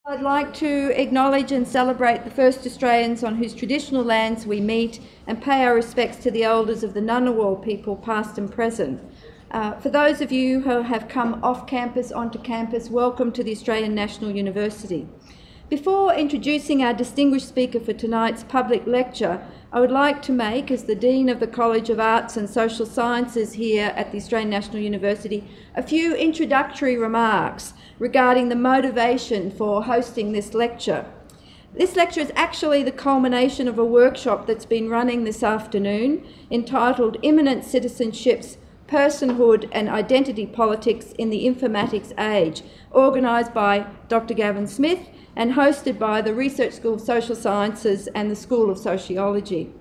I'd like to acknowledge and celebrate the first Australians on whose traditional lands we meet and pay our respects to the elders of the Ngunnawal people, past and present. For those of you who have come off campus onto campus, welcome to the Australian National University. Before introducing our distinguished speaker for tonight's public lecture, I would like to make, as the Dean of the College of Arts and Social Sciences here at the Australian National University, a few introductory remarks regarding the motivation for hosting this lecture. This lecture is actually the culmination of a workshop that's been running this afternoon entitled Imminent Citizenships, Personhood and Identity Politics in the Informatics Age, organised by Dr. Gavin Smith and hosted by the Research School of Social Sciences and the School of Sociology.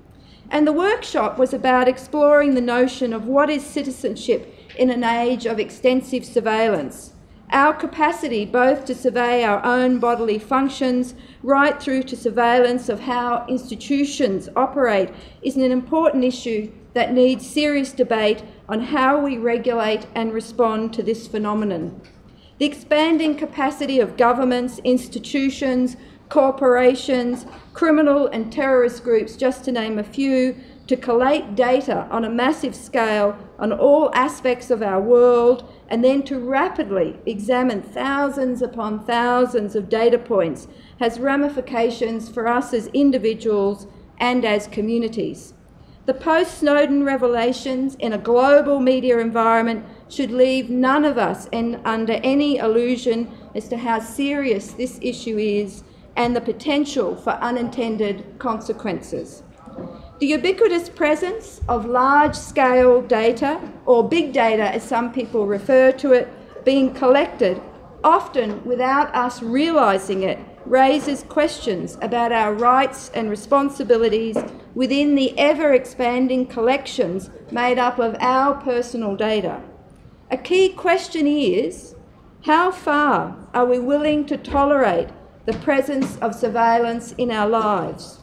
And the workshop was about exploring the notion of what is citizenship in an age of extensive surveillance. Our capacity both to survey our own bodily functions right through to surveillance of how institutions operate is an important issue that needs serious debate on how we regulate and respond to this phenomenon. The expanding capacity of governments, institutions, corporations, criminal and terrorist groups, just to name a few, to collate data on a massive scale on all aspects of our world and then to rapidly examine thousands upon thousands of data points has ramifications for us as individuals and as communities. The post-Snowden revelations in a global media environment should leave none of us under any illusion as to how serious this issue is and the potential for unintended consequences. The ubiquitous presence of large-scale data, or big data as some people refer to it, being collected, often without us realising it, raises questions about our rights and responsibilities within the ever-expanding collections made up of our personal data. A key question is, how far are we willing to tolerate the presence of surveillance in our lives?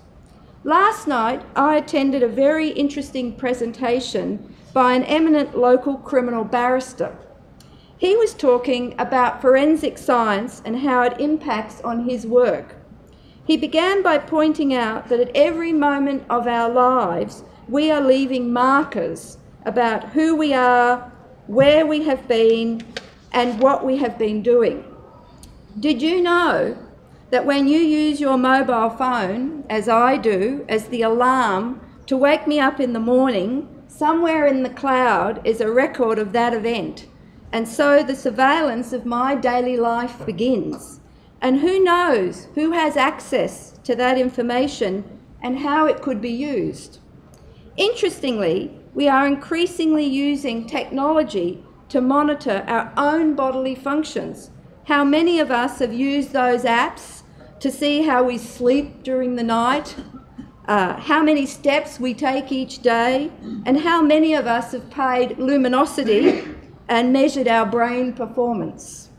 Last night, I attended a very interesting presentation by an eminent local criminal barrister. He was talking about forensic science and how it impacts on his work. He began by pointing out that at every moment of our lives, we are leaving markers about who we are, where we have been, and what we have been doing. Did you know that when you use your mobile phone, as I do, as the alarm to wake me up in the morning, somewhere in the cloud is a record of that event? And so the surveillance of my daily life begins. And who knows who has access to that information and how it could be used? Interestingly, we are increasingly using technology to monitor our own bodily functions. How many of us have used those apps to see how we sleep during the night, how many steps we take each day, and how many of us have paid luminosity and measured our brain performance?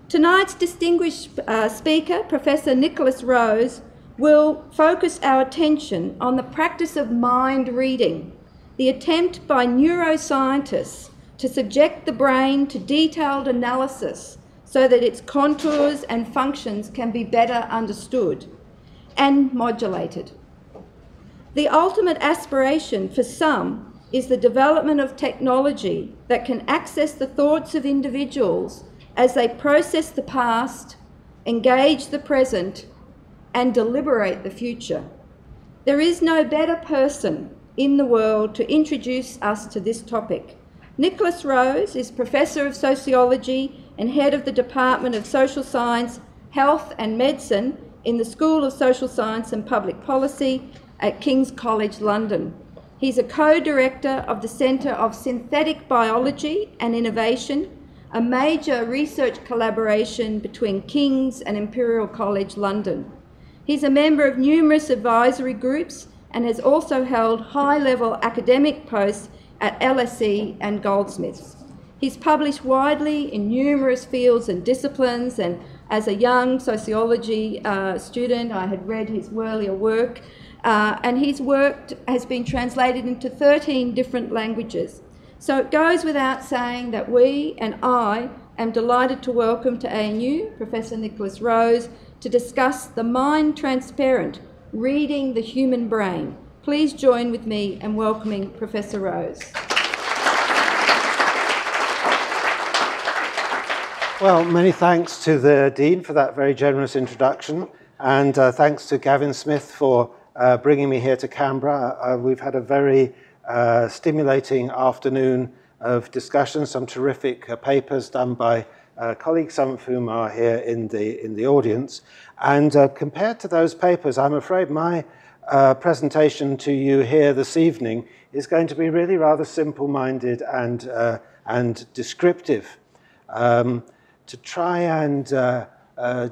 Tonight's distinguished speaker, Professor Nicholas Rose, will focus our attention on the practice of mind reading, the attempt by neuroscientists to subject the brain to detailed analysis so that its contours and functions can be better understood and modulated. The ultimate aspiration for some is the development of technology that can access the thoughts of individuals as they process the past, engage the present, and deliberate the future. There is no better person in the world to introduce us to this topic. Nicholas Rose is Professor of Sociology and Head of the Department of Social Science, Health and Medicine in the School of Social Science and Public Policy at King's College London. He's a co-director of the Centre of Synthetic Biology and Innovation, a major research collaboration between King's and Imperial College London. He's a member of numerous advisory groups and has also held high-level academic posts at LSE and Goldsmiths. He's published widely in numerous fields and disciplines, and as a young sociology student, I had read his earlier work, and his work has been translated into 13 different languages. So it goes without saying that we and I am delighted to welcome to ANU Professor Nicholas Rose to discuss The Mind Transparent, Reading the Human Brain. Please join with me in welcoming Professor Rose. Well, many thanks to the Dean for that very generous introduction, and thanks to Gavin Smith for bringing me here to Canberra. We've had a very stimulating afternoon of discussion, some terrific papers done by colleagues, some of whom are here in the audience. And compared to those papers, I'm afraid my presentation to you here this evening is going to be really rather simple-minded and descriptive. To try and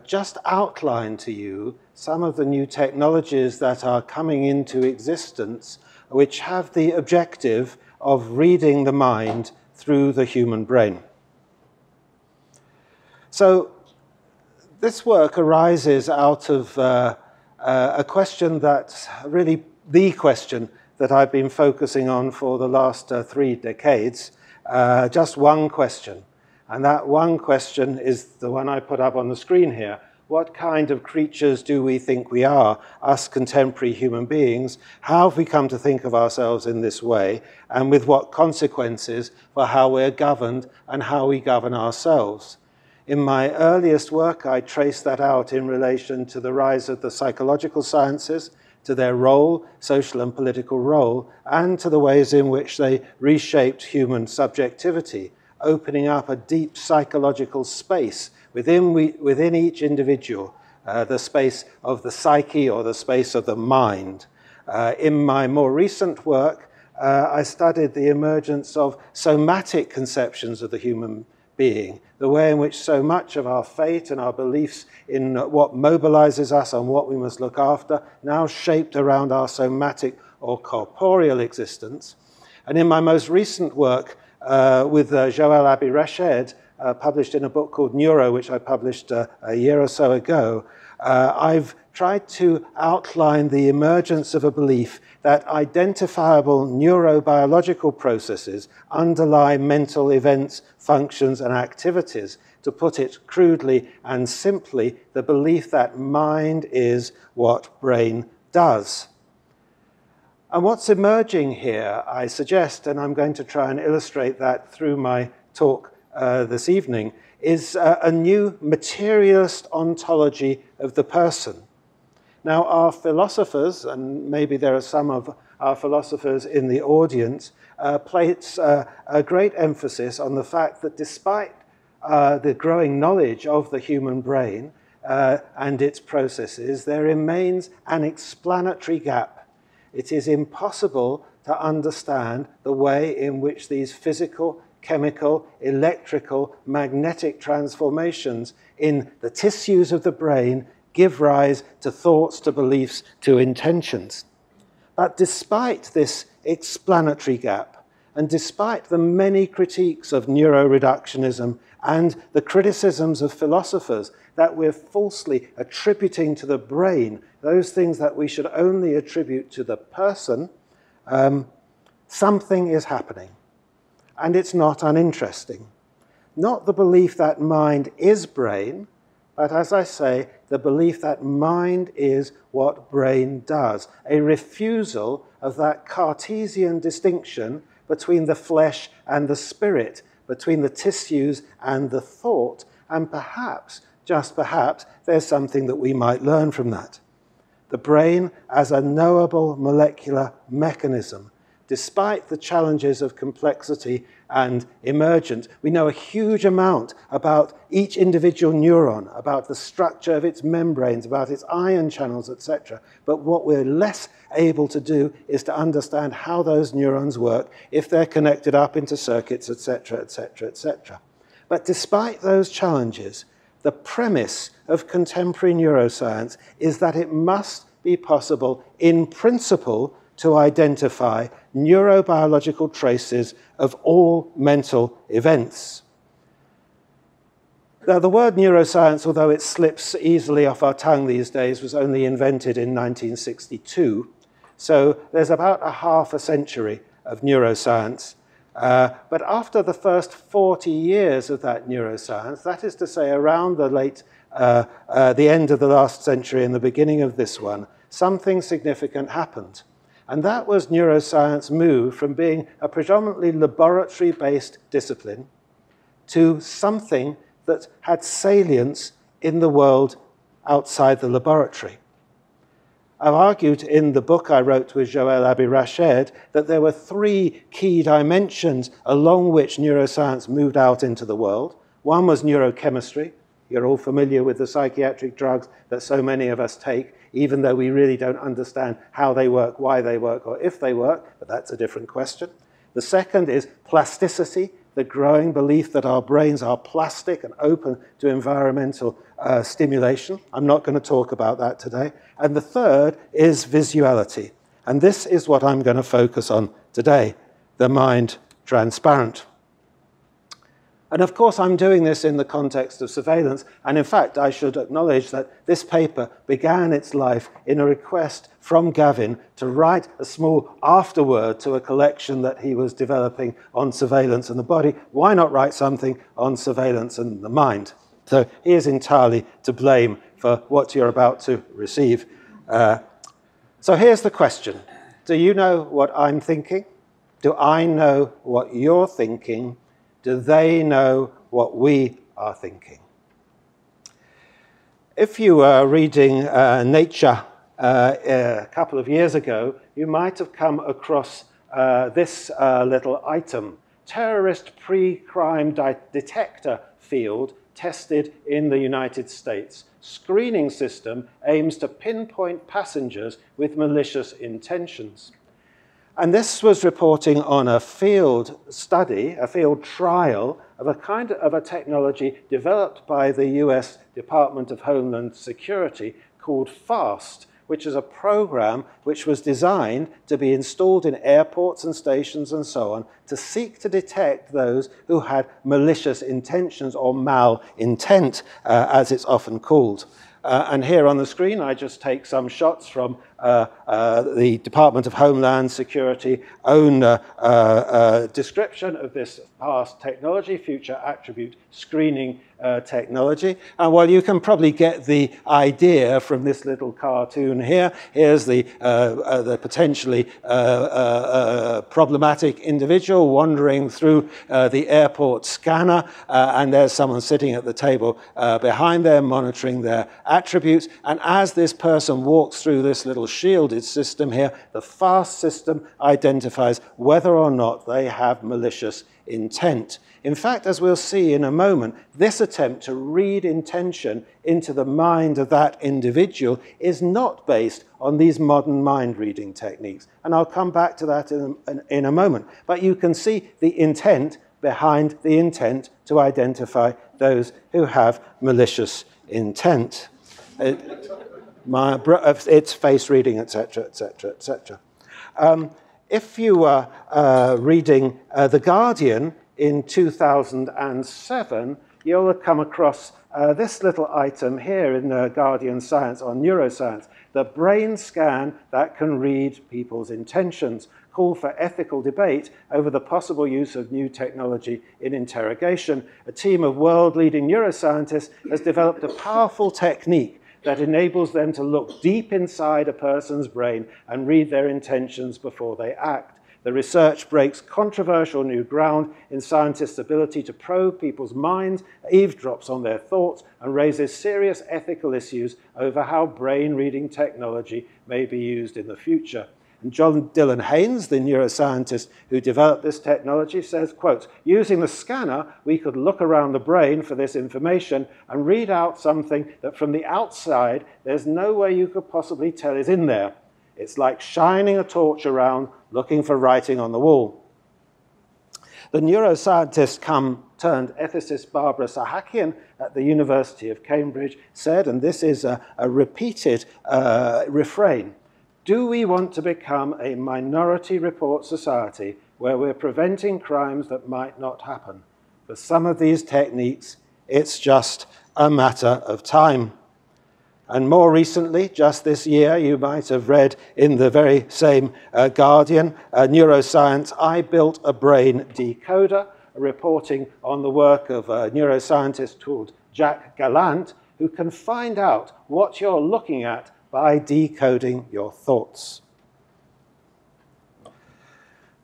just outline to you some of the new technologies that are coming into existence, which have the objective of reading the mind through the human brain. So this work arises out of a question that's really the question that I've been focusing on for the last 3 decades, just one question. And that one question is the one I put up on the screen here. What kind of creatures do we think we are, us contemporary human beings? How have we come to think of ourselves in this way? And with what consequences for how we're governed and how we govern ourselves? In my earliest work, I traced that out in relation to the rise of the psychological sciences, to their role, social and political role, and to the ways in which they reshaped human subjectivity, opening up a deep psychological space within each individual, the space of the psyche or the space of the mind. In my more recent work, I studied the emergence of somatic conceptions of the human being, the way in which so much of our fate and our beliefs in what mobilizes us and what we must look after, now shaped around our somatic or corporeal existence. And in my most recent work, with Joël Abi-Reched, published in a book called Neuro, which I published a year or so ago, I've tried to outline the emergence of a belief that identifiable neurobiological processes underlie mental events, functions, and activities. To put it crudely and simply, the belief that mind is what brain does. And what's emerging here, I suggest, and I'm going to try and illustrate that through my talk this evening, is a new materialist ontology of the person. Now, our philosophers, and maybe there are some of our philosophers in the audience, place a great emphasis on the fact that despite the growing knowledge of the human brain and its processes, there remains an explanatory gap. It is impossible to understand the way in which these physical, chemical, electrical, magnetic transformations in the tissues of the brain give rise to thoughts, to beliefs, to intentions. But despite this explanatory gap, and despite the many critiques of neuroreductionism and the criticisms of philosophers that we're falsely attributing to the brain those things that we should only attribute to the person, something is happening. And it's not uninteresting. Not the belief that mind is brain, but as I say, the belief that mind is what brain does. A refusal of that Cartesian distinction between the flesh and the spirit, between the tissues and the thought, and perhaps, just perhaps, there's something that we might learn from that. The brain as a knowable molecular mechanism. Despite the challenges of complexity and emergence, we know a huge amount about each individual neuron, about the structure of its membranes, about its ion channels, etc. But what we're less able to do is to understand how those neurons work, if they're connected up into circuits, etc., etc., etc. But despite those challenges, the premise of contemporary neuroscience is that it must be possible, in principle, to identify neurobiological traces of all mental events. Now, the word neuroscience, although it slips easily off our tongue these days, was only invented in 1962. So there's about a half a century of neuroscience. But after the first 40 years of that neuroscience, that is to say around the end of the last century and the beginning of this one, something significant happened. And that was neuroscience moved from being a predominantly laboratory-based discipline to something that had salience in the world outside the laboratory. I've argued in the book I wrote with Joël Abi-Rached that there were three key dimensions along which neuroscience moved out into the world. One was neurochemistry. You're all familiar with the psychiatric drugs that so many of us take, even though we really don't understand how they work, why they work, or if they work, but that's a different question. The second is plasticity, the growing belief that our brains are plastic and open to environmental stimulation. I'm not going to talk about that today. And the third is visuality. And this is what I'm going to focus on today, the mind transparent. And of course, I'm doing this in the context of surveillance. And in fact, I should acknowledge that this paper began its life in a request from Gavin to write a small afterword to a collection that he was developing on surveillance and the body. Why not write something on surveillance and the mind? So he is entirely to blame for what you're about to receive. So here's the question. Do you know what I'm thinking? Do I know what you're thinking? Do they know what we are thinking? If you were reading Nature a couple of years ago, you might have come across this little item, terrorist pre-crime detector field tested in the United States. Screening system aims to pinpoint passengers with malicious intentions. And this was reporting on a field study, a field trial of a kind of a technology developed by the US Department of Homeland Security called FAST, which is a program which was designed to be installed in airports and stations and so on to seek to detect those who had malicious intentions or malintent, as it's often called. And here on the screen, I just take some shots from the Department of Homeland Security own description of this past technology, future attribute screening technology. And while you can probably get the idea from this little cartoon here, here's the potentially problematic individual wandering through the airport scanner, and there's someone sitting at the table behind them monitoring their attributes. And as this person walks through this little shielded system here, the FAST system identifies whether or not they have malicious intent. In fact, as we'll see in a moment, this attempt to read intention into the mind of that individual is not based on these modern mind-reading techniques. And I'll come back to that in a moment. But you can see the intent behind the intent to identify those who have malicious intent. It's face reading, etc., etc., etc. If you were reading The Guardian in 2007, you'll have come across this little item here in the Guardian Science on neuroscience, the brain scan that can read people's intentions, call for ethical debate over the possible use of new technology in interrogation. A team of world-leading neuroscientists has developed a powerful technique that enables them to look deep inside a person's brain and read their intentions before they act. The research breaks controversial new ground in scientists' ability to probe people's minds, eavesdrops on their thoughts, and raises serious ethical issues over how brain-reading technology may be used in the future. And John Dylan Haynes, the neuroscientist who developed this technology, says, quote, using the scanner, we could look around the brain for this information and read out something that from the outside, there's no way you could possibly tell is in there. It's like shining a torch around, looking for writing on the wall. The neuroscientist turned ethicist Barbara Sahakian at the University of Cambridge said, and this is a repeated refrain, do we want to become a minority report society where we're preventing crimes that might not happen? For some of these techniques, it's just a matter of time. And more recently, just this year, you might have read in the very same Guardian, Neuroscience, I built a brain decoder, reporting on the work of a neuroscientist called Jack Gallant, who can find out what you're looking at by decoding your thoughts.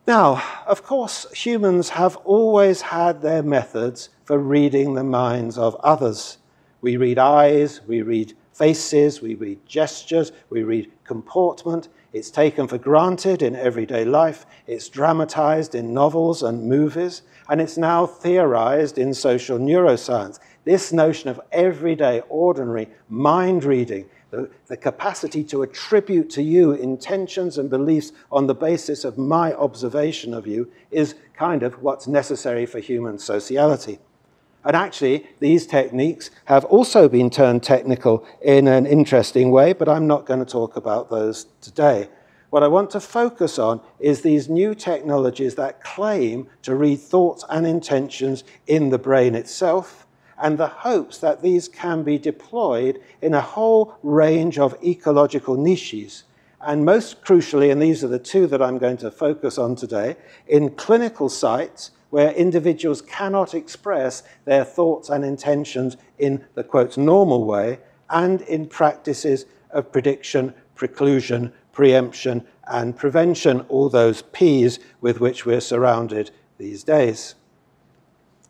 Now, of course, humans have always had their methods for reading the minds of others. We read eyes, we read faces, we read gestures, we read comportment. It's taken for granted in everyday life. It's dramatized in novels and movies, and it's now theorized in social neuroscience. This notion of everyday, ordinary mind reading, the capacity to attribute to you intentions and beliefs on the basis of my observation of you, is kind of what's necessary for human sociality. And actually, these techniques have also been turned technical in an interesting way, but I'm not going to talk about those today. What I want to focus on is these new technologies that claim to read thoughts and intentions in the brain itself, and the hopes that these can be deployed in a whole range of ecological niches. And most crucially, and these are the two that I'm going to focus on today, in clinical sites where individuals cannot express their thoughts and intentions in the, quote, normal way, and in practices of prediction, preclusion, preemption, and prevention, all those P's with which we're surrounded these days.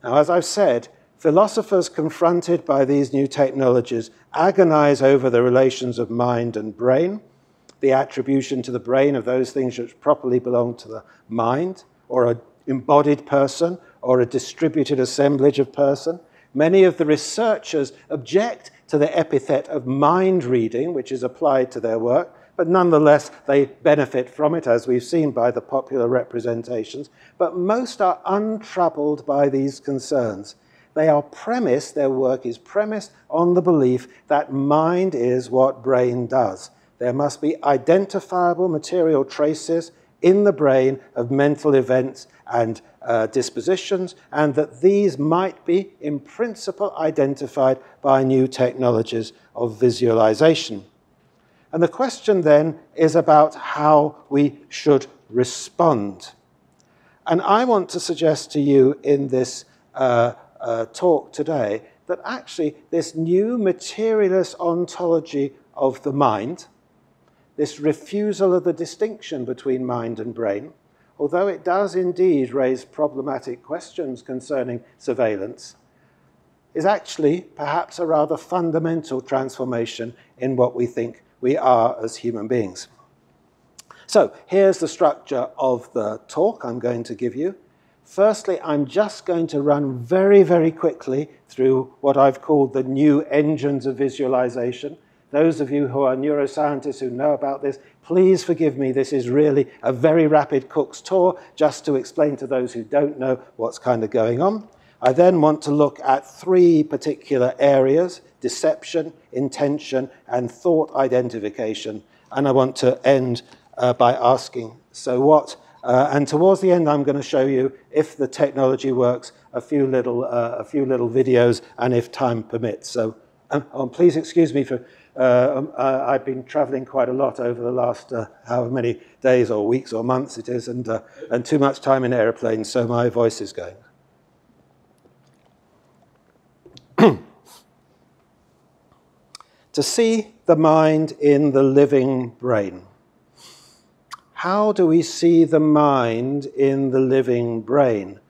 Now, as I've said, philosophers confronted by these new technologies agonize over the relations of mind and brain, the attribution to the brain of those things which properly belong to the mind, or an embodied person, or a distributed assemblage of person. Many of the researchers object to the epithet of mind reading, which is applied to their work, but nonetheless they benefit from it, as we've seen by the popular representations. But most are untroubled by these concerns. They are premised, their work is premised on the belief that mind is what brain does. There must be identifiable material traces in the brain of mental events and dispositions, and that these might be, in principle, identified by new technologies of visualization. And the question then is about how we should respond. And I want to suggest to you in this talk today that actually this new materialist ontology of the mind, this refusal of the distinction between mind and brain, although it does indeed raise problematic questions concerning surveillance, is actually perhaps a rather fundamental transformation in what we think we are as human beings. So here's the structure of the talk I'm going to give you. Firstly, I'm just going to run very, very quickly through what I've called the new engines of visualization. Those of you who are neuroscientists who know about this, please forgive me. This is really a very rapid Cook's tour, just to explain to those who don't know what's kind of going on. I then want to look at three particular areas: deception, intention, and thought identification. And I want to end by asking, so what? And towards the end, I'm going to show you, if the technology works, a few little videos, and if time permits. So please excuse me for, I've been traveling quite a lot over the last however many days or weeks or months it is, and too much time in airplanes, so my voice is going. To see the mind in the living brain. How do we see the mind in the living brain?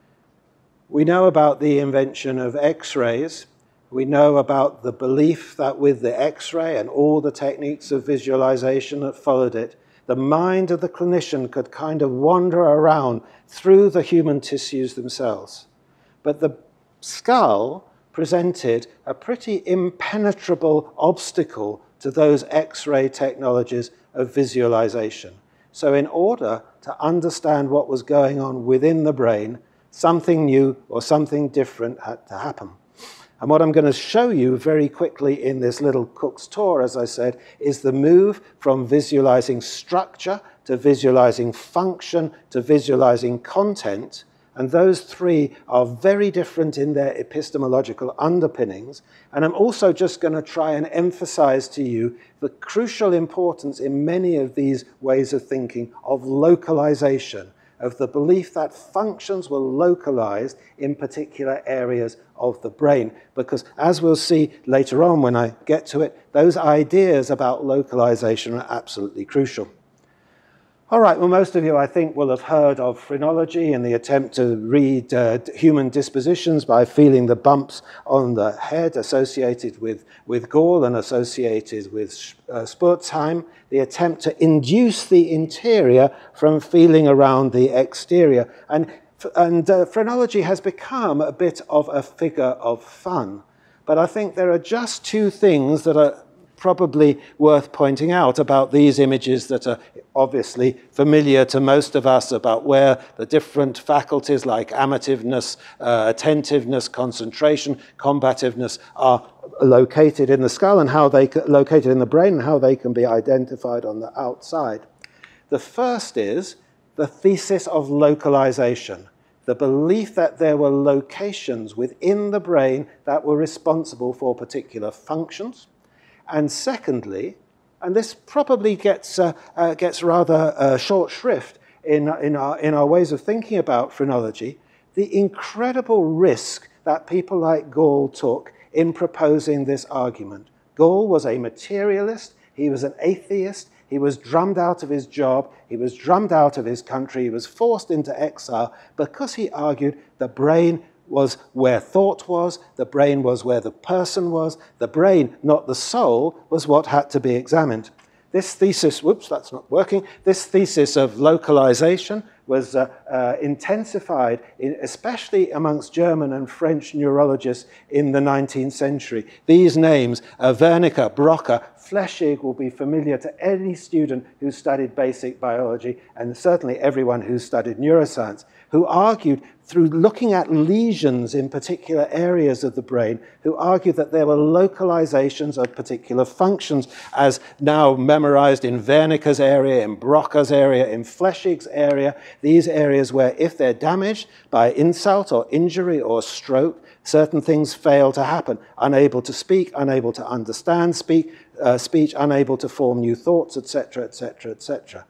We know about the invention of X-rays. We know about the belief that with the X-ray and all the techniques of visualization that followed it, the mind of the clinician could kind of wander around through the human tissues themselves. But the skull presented a pretty impenetrable obstacle to those X-ray technologies of visualization. So in order to understand what was going on within the brain, something new or something different had to happen. And what I'm going to show you very quickly in this little Cook's tour, as I said, is the move from visualizing structure to visualizing function to visualizing content, And those three are very different in their epistemological underpinnings. And I'm also just going to try and emphasize to you the crucial importance in many of these ways of thinking of localization, of the belief that functions were localized in particular areas of the brain. Because as we'll see later on when I get to it, those ideas about localization are absolutely crucial. All right, well, most of you, I think, will have heard of phrenology and the attempt to read human dispositions by feeling the bumps on the head associated with Gall and associated with Spurzheim, the attempt to induce the interior from feeling around the exterior. And phrenology has become a bit of a figure of fun. But I think there are just two things that are probably worth pointing out about these images that are obviously familiar to most of us, about where the different faculties like amativeness, attentiveness, concentration, combativeness are located in the skull and how they located in the brain and how they can be identified on the outside. The first is the thesis of localization, the belief that there were locations within the brain that were responsible for particular functions. And secondly, and this probably gets rather short shrift in our ways of thinking about phrenology, the incredible risk that people like Gall took in proposing this argument. Gall was a materialist, he was an atheist, he was drummed out of his job, he was drummed out of his country, he was forced into exile because he argued the brain was where thought was, the brain was where the person was, the brain, not the soul, was what had to be examined. This thesis, whoops, that's not working, this thesis of localization was intensified, especially amongst German and French neurologists in the 19th century. These names, Wernicke, Broca, Flechsig, will be familiar to any student who studied basic biology, and certainly everyone who studied neuroscience, who argued through looking at lesions in particular areas of the brain, who argued that there were localizations of particular functions, as now memorized in Wernicke's area, in Broca's area, in Flechsig's area, these areas where if they're damaged by insult or injury or stroke, certain things fail to happen. Unable to speak, unable to understand speech, unable to form new thoughts, etc., etc., etc.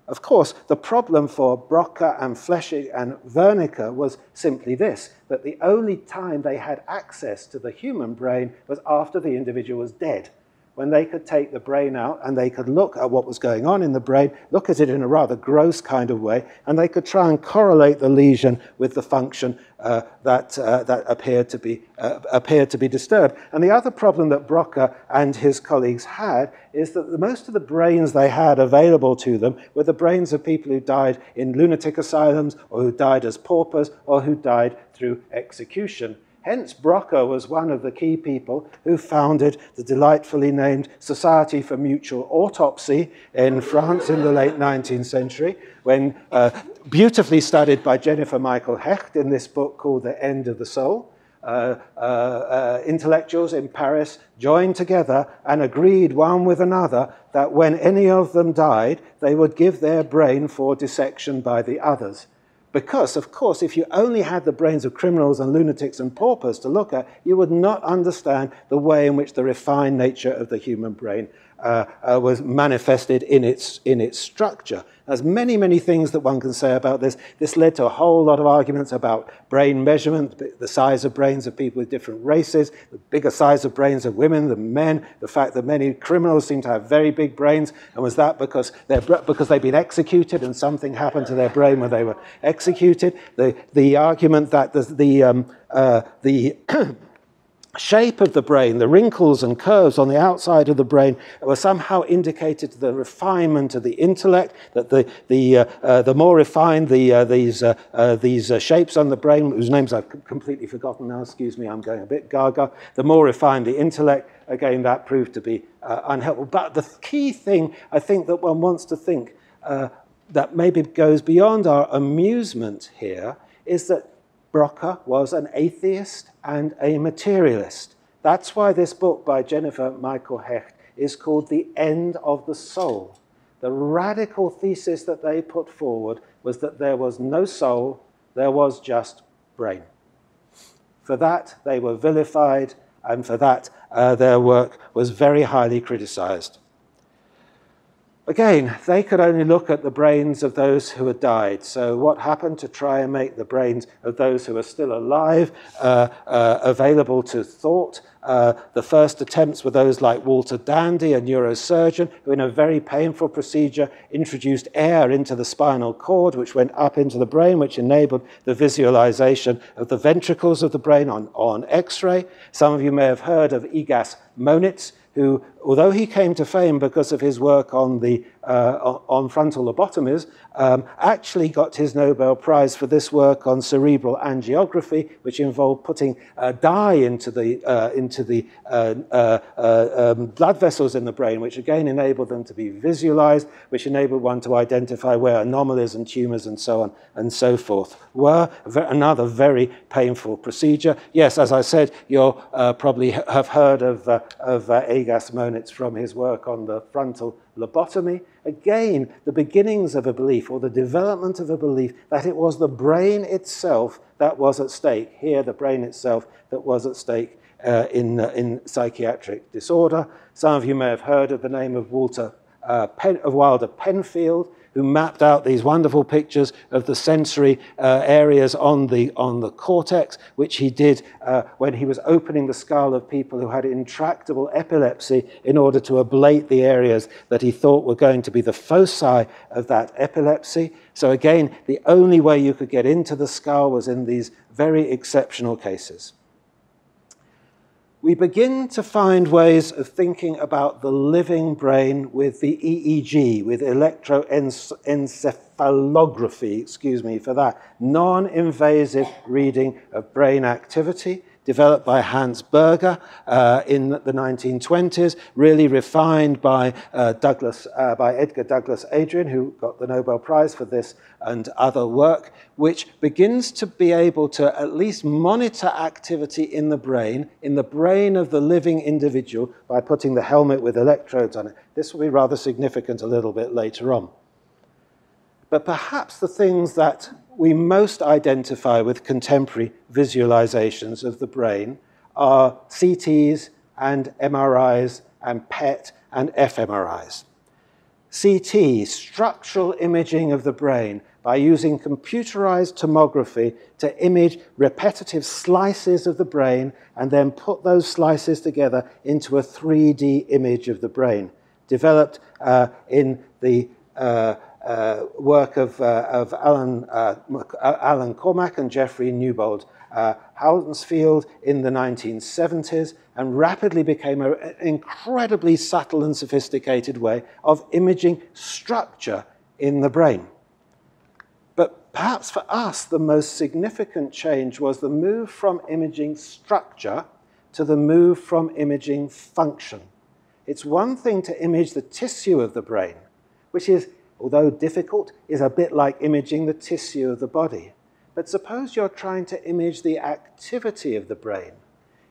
Of course, the problem for Broca and Flechsig and Wernicke was simply this, that the only time they had access to the human brain was after the individual was dead, when they could take the brain out and they could look at what was going on in the brain, look at it in a rather gross kind of way, and they could try and correlate the lesion with the function that appeared to be disturbed. And the other problem that Broca and his colleagues had is that most of the brains they had available to them were the brains of people who died in lunatic asylums, or who died as paupers, or who died through execution. Hence, Broca was one of the key people who founded the delightfully named Society for Mutual Autopsy in France in the late 19th century, when beautifully studied by Jennifer Michael Hecht in this book called The End of the Soul. Intellectuals in Paris joined together and agreed one with another that when any of them died, they would give their brain for dissection by the others. Because, of course, if you only had the brains of criminals and lunatics and paupers to look at, you would not understand the way in which the refined nature of the human brain was manifested in its structure. There's many, many things that one can say about this. This led to a whole lot of arguments about brain measurement, the size of brains of people with different races, the bigger size of brains of women than men, the fact that many criminals seem to have very big brains, and was that because they'd been executed and something happened to their brain when they were executed? The argument that the shape of the brain, the wrinkles and curves on the outside of the brain, were somehow indicated the refinement of the intellect, that the more refined these shapes on the brain, whose names I've completely forgotten now, excuse me, I'm going a bit gaga, the more refined the intellect, again, that proved to be unhelpful. But the key thing, I think, that one wants to think that maybe goes beyond our amusement here is that Broca was an atheist and a materialist. That's why this book by Jennifer Michael Hecht is called The End of the Soul. The radical thesis that they put forward was that there was no soul, There was just brain. For that, they were vilified, and for that, their work was very highly criticized. Again, they could only look at the brains of those who had died. So what happened to try and make the brains of those who are still alive available to thought? The first attempts were those like Walter Dandy, a neurosurgeon, who in a very painful procedure introduced air into the spinal cord, which went up into the brain, which enabled the visualization of the ventricles of the brain on X-ray. Some of you may have heard of Igas Monitz, who, although he came to fame because of his work on frontal lobotomies, actually got his Nobel Prize for this work on cerebral angiography, which involved putting dye into the blood vessels in the brain, which again enabled them to be visualized, which enabled one to identify where anomalies and tumors and so on and so forth were. Another very painful procedure. Yes, as I said, you'll probably have heard of Igas Monitz from his work on the frontal lobotomy. Again, the beginnings of a belief, or the development of a belief, that it was the brain itself that was at stake. Here, the brain itself that was at stake in psychiatric disorder. Some of you may have heard of the name of Wilder Penfield, who mapped out these wonderful pictures of the sensory areas on the cortex, which he did when he was opening the skull of people who had intractable epilepsy in order to ablate the areas that he thought were going to be the foci of that epilepsy. So again, the only way you could get into the skull was in these very exceptional cases. We begin to find ways of thinking about the living brain with the EEG, with electroencephalography, excuse me for that, non-invasive reading of brain activity, developed by Hans Berger in the 1920s, really refined by Edgar Douglas Adrian, who got the Nobel Prize for this and other work, which begins to be able to at least monitor activity in the brain of the living individual by putting the helmet with electrodes on it. This will be rather significant a little bit later on. But perhaps the things that we most identify with contemporary visualizations of the brain are CTs and MRIs and PET and fMRIs. CT, structural imaging of the brain, by using computerized tomography to image repetitive slices of the brain and then put those slices together into a 3D image of the brain, developed in the work of Alan Cormack and Jeffrey Newbold Hounsfield in the 1970s, and rapidly became an incredibly subtle and sophisticated way of imaging structure in the brain. But perhaps for us, the most significant change was the move from imaging structure to the move from imaging function. It's one thing to image the tissue of the brain, which is, although difficult, is a bit like imaging the tissue of the body. But suppose you're trying to image the activity of the brain.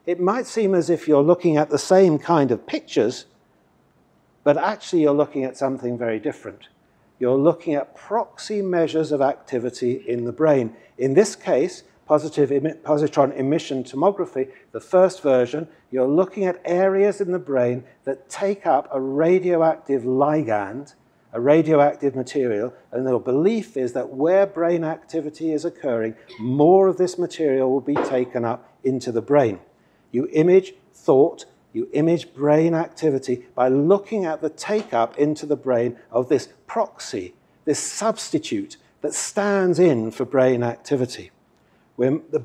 It might seem as if you're looking at the same kind of pictures, but actually you're looking at something very different. You're looking at proxy measures of activity in the brain. In this case, positron emission tomography, the first version, you're looking at areas in the brain that take up a radioactive ligand, a radioactive material, and the belief is that where brain activity is occurring, more of this material will be taken up into the brain. You image thought, you image brain activity by looking at the take-up into the brain of this proxy, this substitute that stands in for brain activity.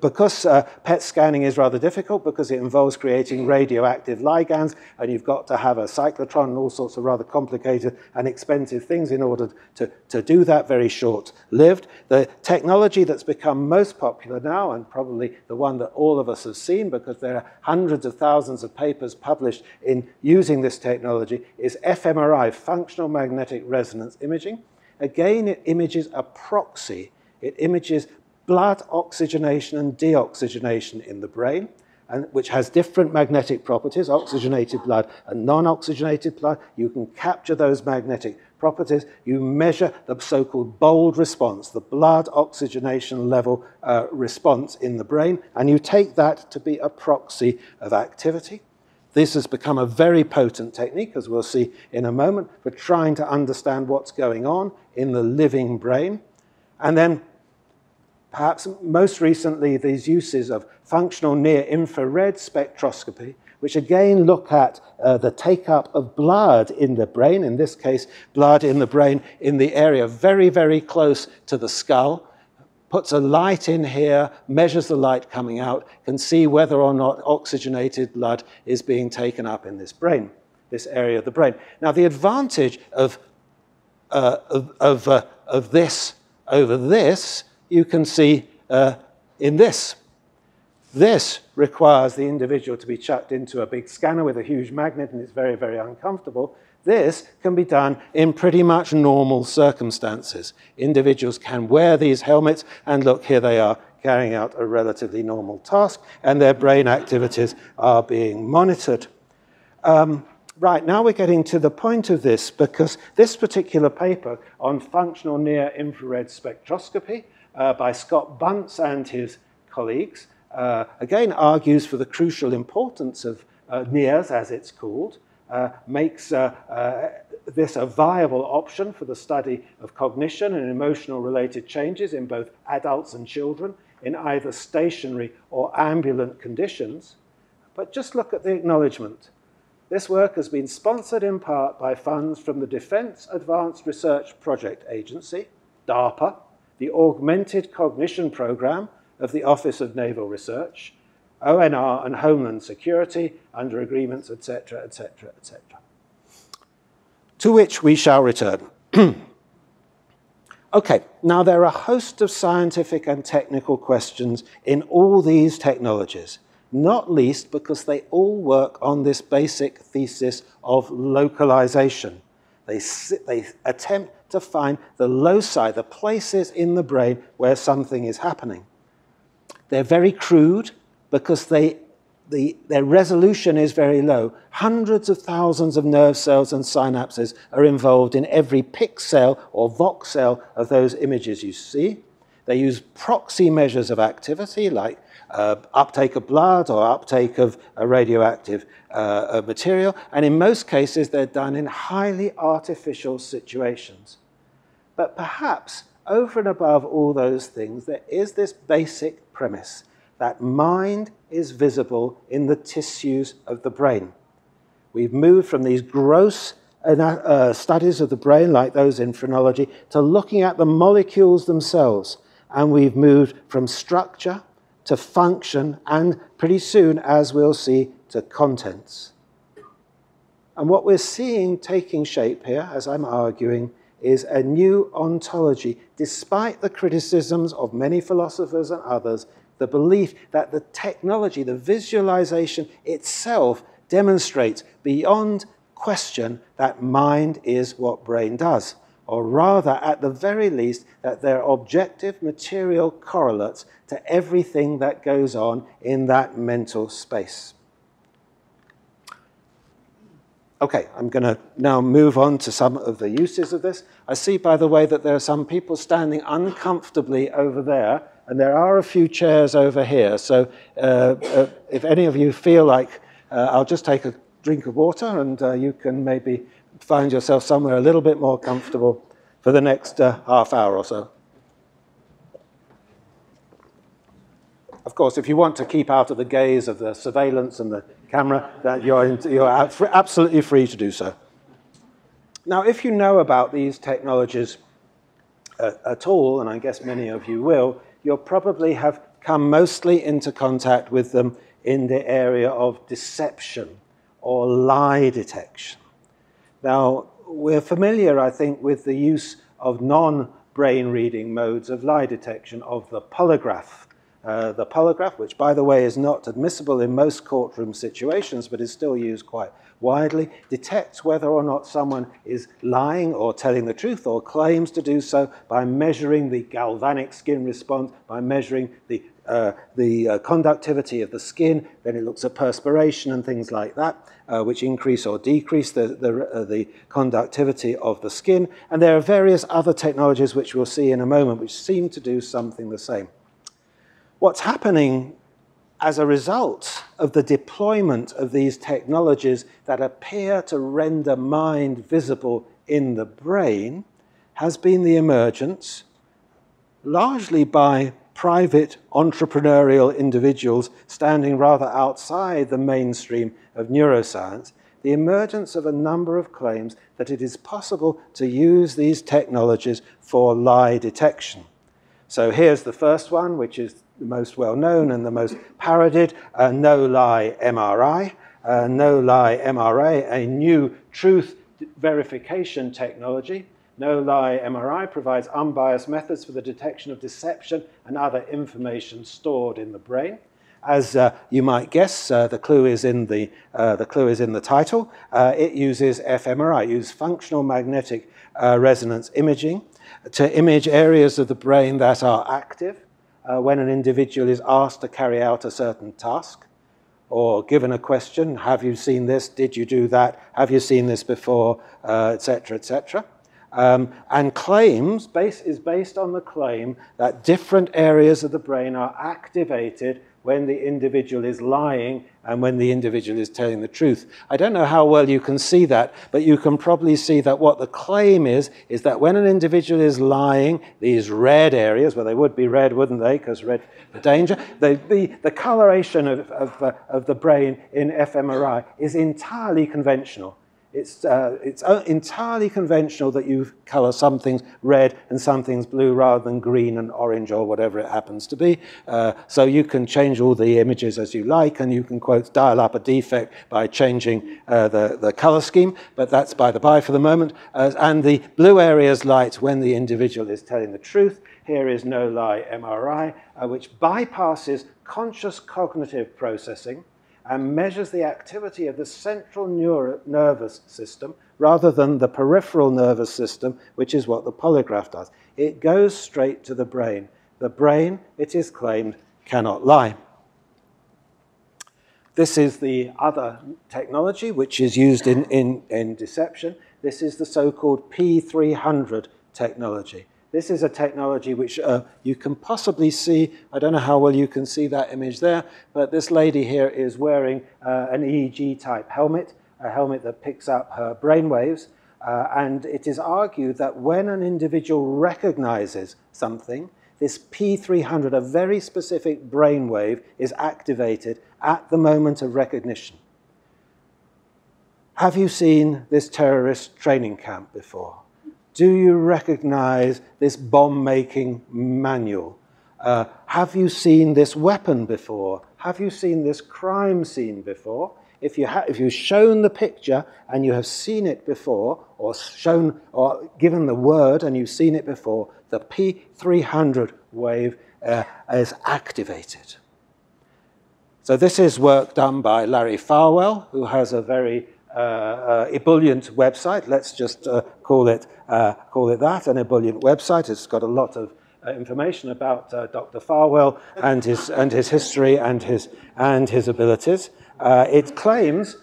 Because PET scanning is rather difficult, because it involves creating radioactive ligands, and you've got to have a cyclotron and all sorts of rather complicated and expensive things in order to do that, very short-lived. The technology that's become most popular now, and probably the one that all of us have seen, because there are hundreds of thousands of papers published in using this technology, is fMRI, functional magnetic resonance imaging. Again, it images a proxy. It images blood oxygenation and deoxygenation in the brain, which has different magnetic properties, oxygenated blood and non-oxygenated blood. You can capture those magnetic properties. You measure the so-called bold response, the blood oxygenation level response in the brain, and you take that to be a proxy of activity. This has become a very potent technique, as we'll see in a moment, for trying to understand what's going on in the living brain. And then, perhaps most recently, these uses of functional near-infrared spectroscopy, which again look at the take-up of blood in the brain, in this case, blood in the brain in the area very, very close to the skull, puts a light in here, measures the light coming out, can see whether or not oxygenated blood is being taken up in this brain, this area of the brain. Now, the advantage of this over this, you can see in this. This requires the individual to be chucked into a big scanner with a huge magnet, and it's very, very uncomfortable. This can be done in pretty much normal circumstances. Individuals can wear these helmets, and look, here they are carrying out a relatively normal task, and their brain activities are being monitored. Right, now we're getting to the point of this, because this particular paper on functional near-infrared spectroscopy by Scott Bunce and his colleagues, again argues for the crucial importance of NIRS, as it's called, makes this a viable option for the study of cognition and emotional related changes in both adults and children in either stationary or ambulant conditions. But just look at the acknowledgement. This work has been sponsored in part by funds from the Defense Advanced Research Project Agency, DARPA, the Augmented Cognition Program of the Office of Naval Research, ONR and Homeland Security under agreements, etc., etc., etc. To which we shall return. Okay, now there are a host of scientific and technical questions in all these technologies, not least because they all work on this basic thesis of localization. They attempt to find the loci, the places in the brain where something is happening. They're very crude because their resolution is very low. Hundreds of thousands of nerve cells and synapses are involved in every pixel or voxel of those images you see. They use proxy measures of activity like uptake of blood or uptake of a radioactive material, and in most cases they're done in highly artificial situations. But perhaps over and above all those things, there is this basic premise that mind is visible in the tissues of the brain. We've moved from these gross studies of the brain, like those in phrenology, to looking at the molecules themselves. And we've moved from structure to function, and pretty soon, as we'll see, to contents. And what we're seeing taking shape here, as I'm arguing, is a new ontology, despite the criticisms of many philosophers and others, the belief that the technology, the visualization itself demonstrates beyond question that mind is what brain does, or rather, at the very least, that they're objective material correlates to everything that goes on in that mental space. Okay, I'm going to now move on to some of the uses of this. I see, by the way, that there are some people standing uncomfortably over there, and there are a few chairs over here. So if any of you feel like I'll just take a drink of water, and you can maybe find yourself somewhere a little bit more comfortable for the next half hour or so. Of course, if you want to keep out of the gaze of the surveillance and the camera, that you're absolutely free to do so. Now, if you know about these technologies at all, and I guess many of you will, you'll probably have come mostly into contact with them in the area of deception or lie detection. Now, we're familiar, I think, with the use of non-brain reading modes of lie detection of the polygraph. The polygraph, which, by the way, is not admissible in most courtroom situations, but is still used quite widely, detects whether or not someone is lying or telling the truth or claims to do so by measuring the galvanic skin response, by measuring the conductivity of the skin, then it looks at perspiration and things like that, which increase or decrease the conductivity of the skin. And there are various other technologies which we'll see in a moment which seem to do something the same. What's happening as a result of the deployment of these technologies that appear to render mind visible in the brain has been the emergence, largely by private entrepreneurial individuals standing rather outside the mainstream of neuroscience, the emergence of a number of claims that it is possible to use these technologies for lie detection. So here's the first one, which is the most well-known and the most parodied, no-lie MRI. No-lie MRI, a new truth verification technology. No-lie MRI provides unbiased methods for the detection of deception and other information stored in the brain. As you might guess, the clue is in the title. It uses fMRI, it uses functional magnetic resonance imaging to image areas of the brain that are active when an individual is asked to carry out a certain task, or given a question, have you seen this, did you do that, have you seen this before, etc., etc. And claims is based on the claim that different areas of the brain are activated when the individual is lying and when the individual is telling the truth. I don't know how well you can see that, but you can probably see that what the claim is that when an individual is lying, these red areas, well, they would be red, wouldn't they, because red for danger, the coloration of the brain in fMRI is entirely conventional. It's entirely conventional that you color some things red and some things blue rather than green and orange or whatever it happens to be. So you can change all the images as you like, and you can, quote, dial up a defect by changing the color scheme, but that's by the by for the moment. And the blue areas light when the individual is telling the truth. Here is no-lie MRI, which bypasses conscious cognitive processing and measures the activity of the central nervous system rather than the peripheral nervous system, which is what the polygraph does. It goes straight to the brain. The brain, it is claimed, cannot lie. This is the other technology which is used in deception. This is the so-called P300 technology. This is a technology which you can possibly see. I don't know how well you can see that image there, but this lady here is wearing an EEG-type helmet, a helmet that picks up her brainwaves, and it is argued that when an individual recognizes something, this P300, a very specific brainwave, is activated at the moment of recognition. Have you seen this terrorist training camp before? Do you recognize this bomb-making manual? Have you seen this weapon before? Have you seen this crime scene before? If you've shown the picture and you have seen it before, or given the word and you've seen it before, the P300 wave is activated. So this is work done by Larry Farwell, who has a very ebullient website. Let's just call it that, an ebullient website. It's got a lot of information about Dr. Farwell and his history and his abilities. It claims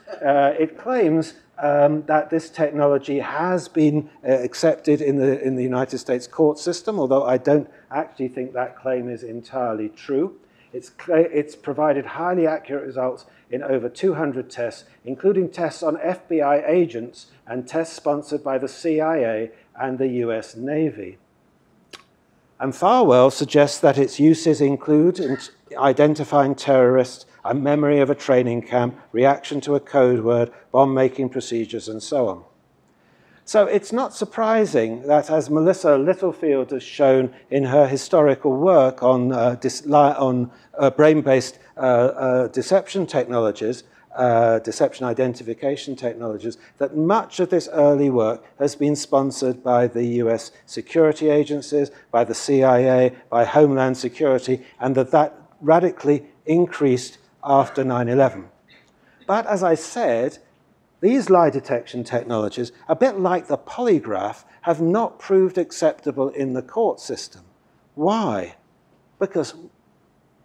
that this technology has been accepted in the United States court system, although I don't actually think that claim is entirely true. It's provided highly accurate results in over 200 tests, including tests on FBI agents and tests sponsored by the CIA and the US Navy. And Farwell suggests that its uses include identifying terrorists, a memory of a training camp, reaction to a code word, bomb-making procedures, and so on. So it's not surprising that, as Melissa Littlefield has shown in her historical work on brain-based deception technologies, deception identification technologies, that much of this early work has been sponsored by the US security agencies, by the CIA, by Homeland Security, and that radically increased after 9/11. But as I said, these lie detection technologies, a bit like the polygraph, have not proved acceptable in the court system. Why? Because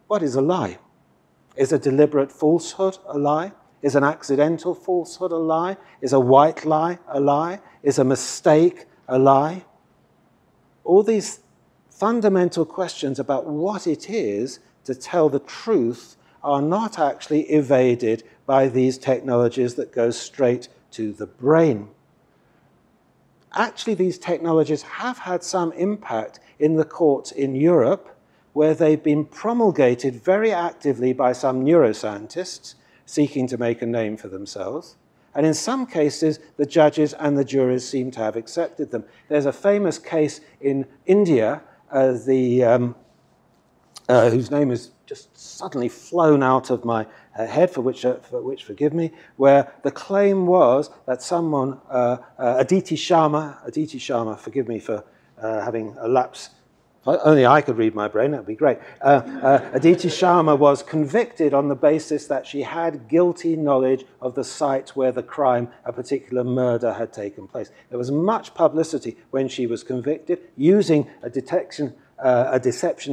What is a lie? Is a deliberate falsehood a lie? Is an accidental falsehood a lie? Is a white lie a lie? Is a mistake a lie? All these fundamental questions about what it is to tell the truth are not actually evaded by these technologies that go straight to the brain. Actually, these technologies have had some impact in the courts in Europe, where they've been promulgated very actively by some neuroscientists seeking to make a name for themselves. And in some cases, the judges and the juries seem to have accepted them. There's a famous case in India, whose name is just suddenly flown out of my head, for which forgive me, where the claim was that someone, Aditi Sharma, forgive me for having a lapse. If only I could read my brain, that would be great. Aditi Sharma was convicted on the basis that she had guilty knowledge of the site where the crime, a particular murder, had taken place. There was much publicity when she was convicted using a deception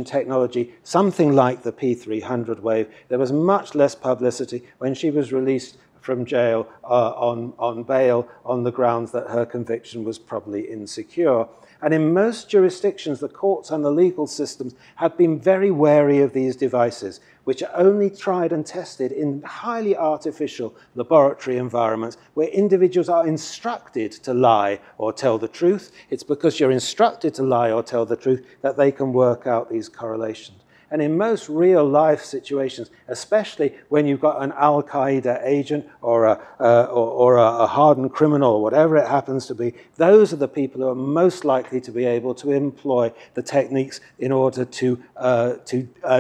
technology, something like the P300 wave. There was much less publicity when she was released from jail on bail on the grounds that her conviction was probably insecure. And in most jurisdictions, the courts and the legal systems have been very wary of these devices, which are only tried and tested in highly artificial laboratory environments where individuals are instructed to lie or tell the truth. It's because you're instructed to lie or tell the truth that they can work out these correlations. And in most real-life situations, especially when you've got an Al-Qaeda agent or a hardened criminal or whatever it happens to be, those are the people who are most likely to be able to employ the techniques in order to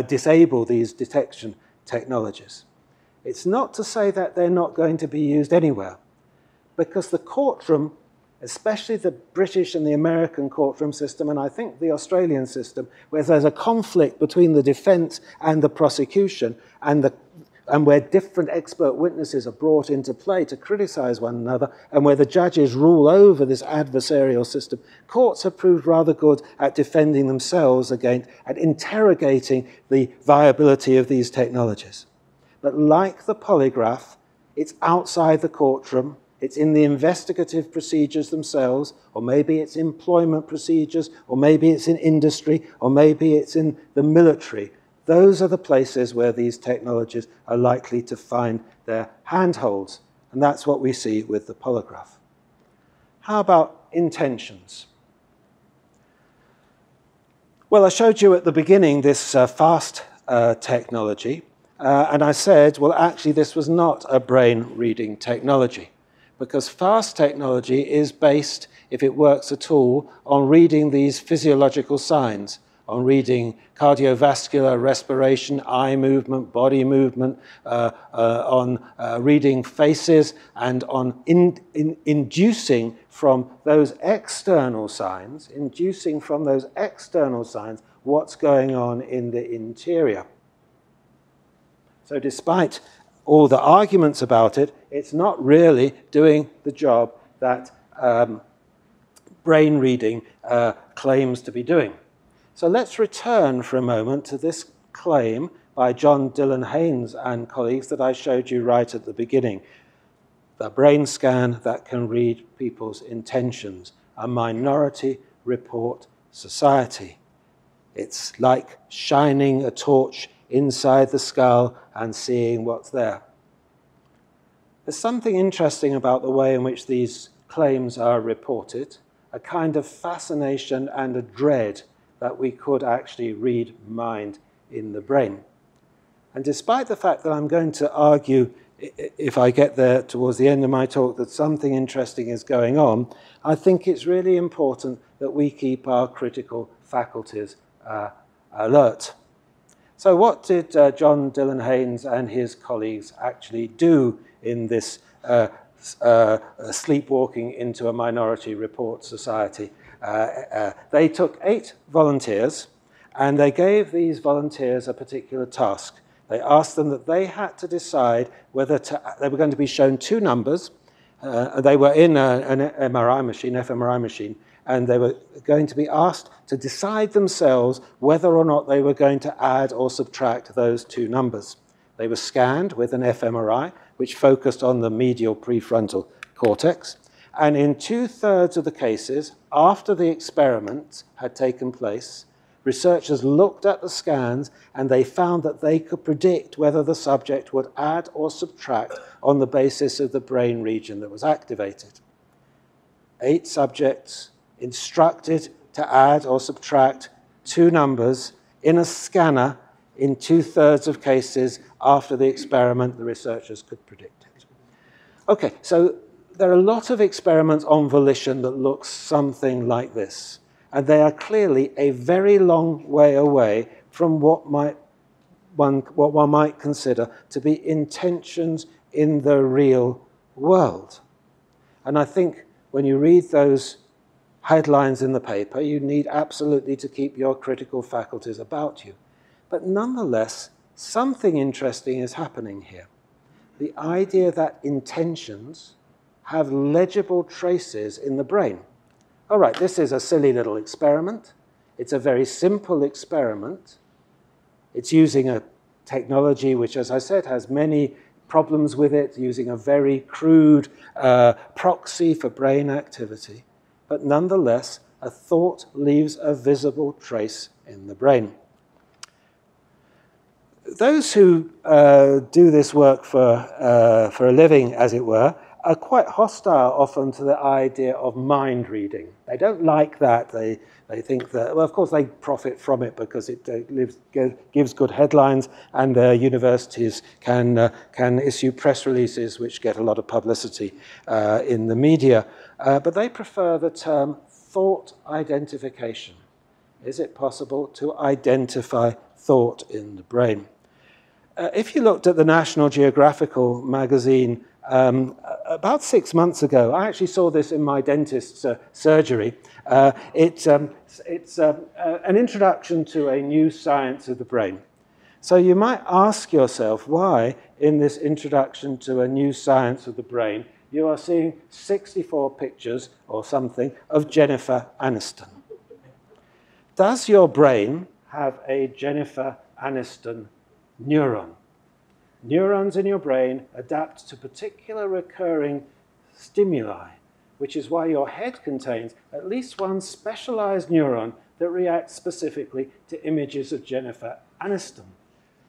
disable these detection technologies. It's not to say that they're not going to be used anywhere, because the courtroom, especially the British and the American courtroom system, and I think the Australian system, where there's a conflict between the defense and the prosecution, and where different expert witnesses are brought into play to criticize one another, and where the judges rule over this adversarial system, courts have proved rather good at defending themselves against and interrogating the viability of these technologies. But like the polygraph, it's outside the courtroom. It's in the investigative procedures themselves, or maybe it's employment procedures, or maybe it's in industry, or maybe it's in the military. Those are the places where these technologies are likely to find their handholds, and that's what we see with the polygraph. How about intentions? Well, I showed you at the beginning this fast technology, and I said, well, actually, this was not a brain-reading technology, because fast technology is based, if it works at all, on reading these physiological signs, on reading cardiovascular, respiration, eye movement, body movement, on reading faces, and on inducing from those external signs, what's going on in the interior. So despite all the arguments about it, it's not really doing the job that brain reading claims to be doing. So let's return for a moment to this claim by John Dillon Haynes and colleagues that I showed you right at the beginning. The brain scan that can read people's intentions, a minority report society. It's like shining a torch inside the skull and seeing what's there. There's something interesting about the way in which these claims are reported, a kind of fascination and a dread that we could actually read mind in the brain. And despite the fact that I'm going to argue, if I get there towards the end of my talk, that something interesting is going on, I think it's really important that we keep our critical faculties alert. So what did John Dillon Haynes and his colleagues actually do in this sleepwalking into a minority report society? They took 8 volunteers, and they gave these volunteers a particular task. They asked them that they had to decide whether they were going to be shown 2 numbers. They were in an fMRI machine, and they were going to be asked to decide themselves whether or not they were going to add or subtract those two numbers. They were scanned with an fMRI, which focused on the medial prefrontal cortex, and in 2/3 of the cases, after the experiment had taken place, researchers looked at the scans and they found that they could predict whether the subject would add or subtract on the basis of the brain region that was activated. 8 subjects instructed to add or subtract 2 numbers in a scanner in 2/3 of cases after the experiment, the researchers could predict it. Okay, so there are a lot of experiments on volition that look something like this. And they are clearly a very long way away from what one might consider to be intentions in the real world. And I think when you read those headlines in the paper, you need absolutely to keep your critical faculties about you. But nonetheless, something interesting is happening here. The idea that intentions have legible traces in the brain. All right, this is a silly little experiment. It's a very simple experiment. It's using a technology which, as I said, has many problems with it, using a very crude proxy for brain activity. But nonetheless, a thought leaves a visible trace in the brain. Those who do this work for a living, as it were, are quite hostile often to the idea of mind reading. They don't like that. They think that, well, of course, they profit from it because it gives good headlines, and universities can issue press releases which get a lot of publicity in the media. But they prefer the term thought identification. Is it possible to identify thought in the brain? If you looked at the National Geographical magazine about 6 months ago, I actually saw this in my dentist's surgery. It's an introduction to a new science of the brain. So you might ask yourself why, in this introduction to a new science of the brain, you are seeing 64 pictures or something of Jennifer Aniston. Does your brain have a Jennifer Aniston neuron? Neurons in your brain adapt to particular recurring stimuli, which is why your head contains at least one specialized neuron that reacts specifically to images of Jennifer Aniston.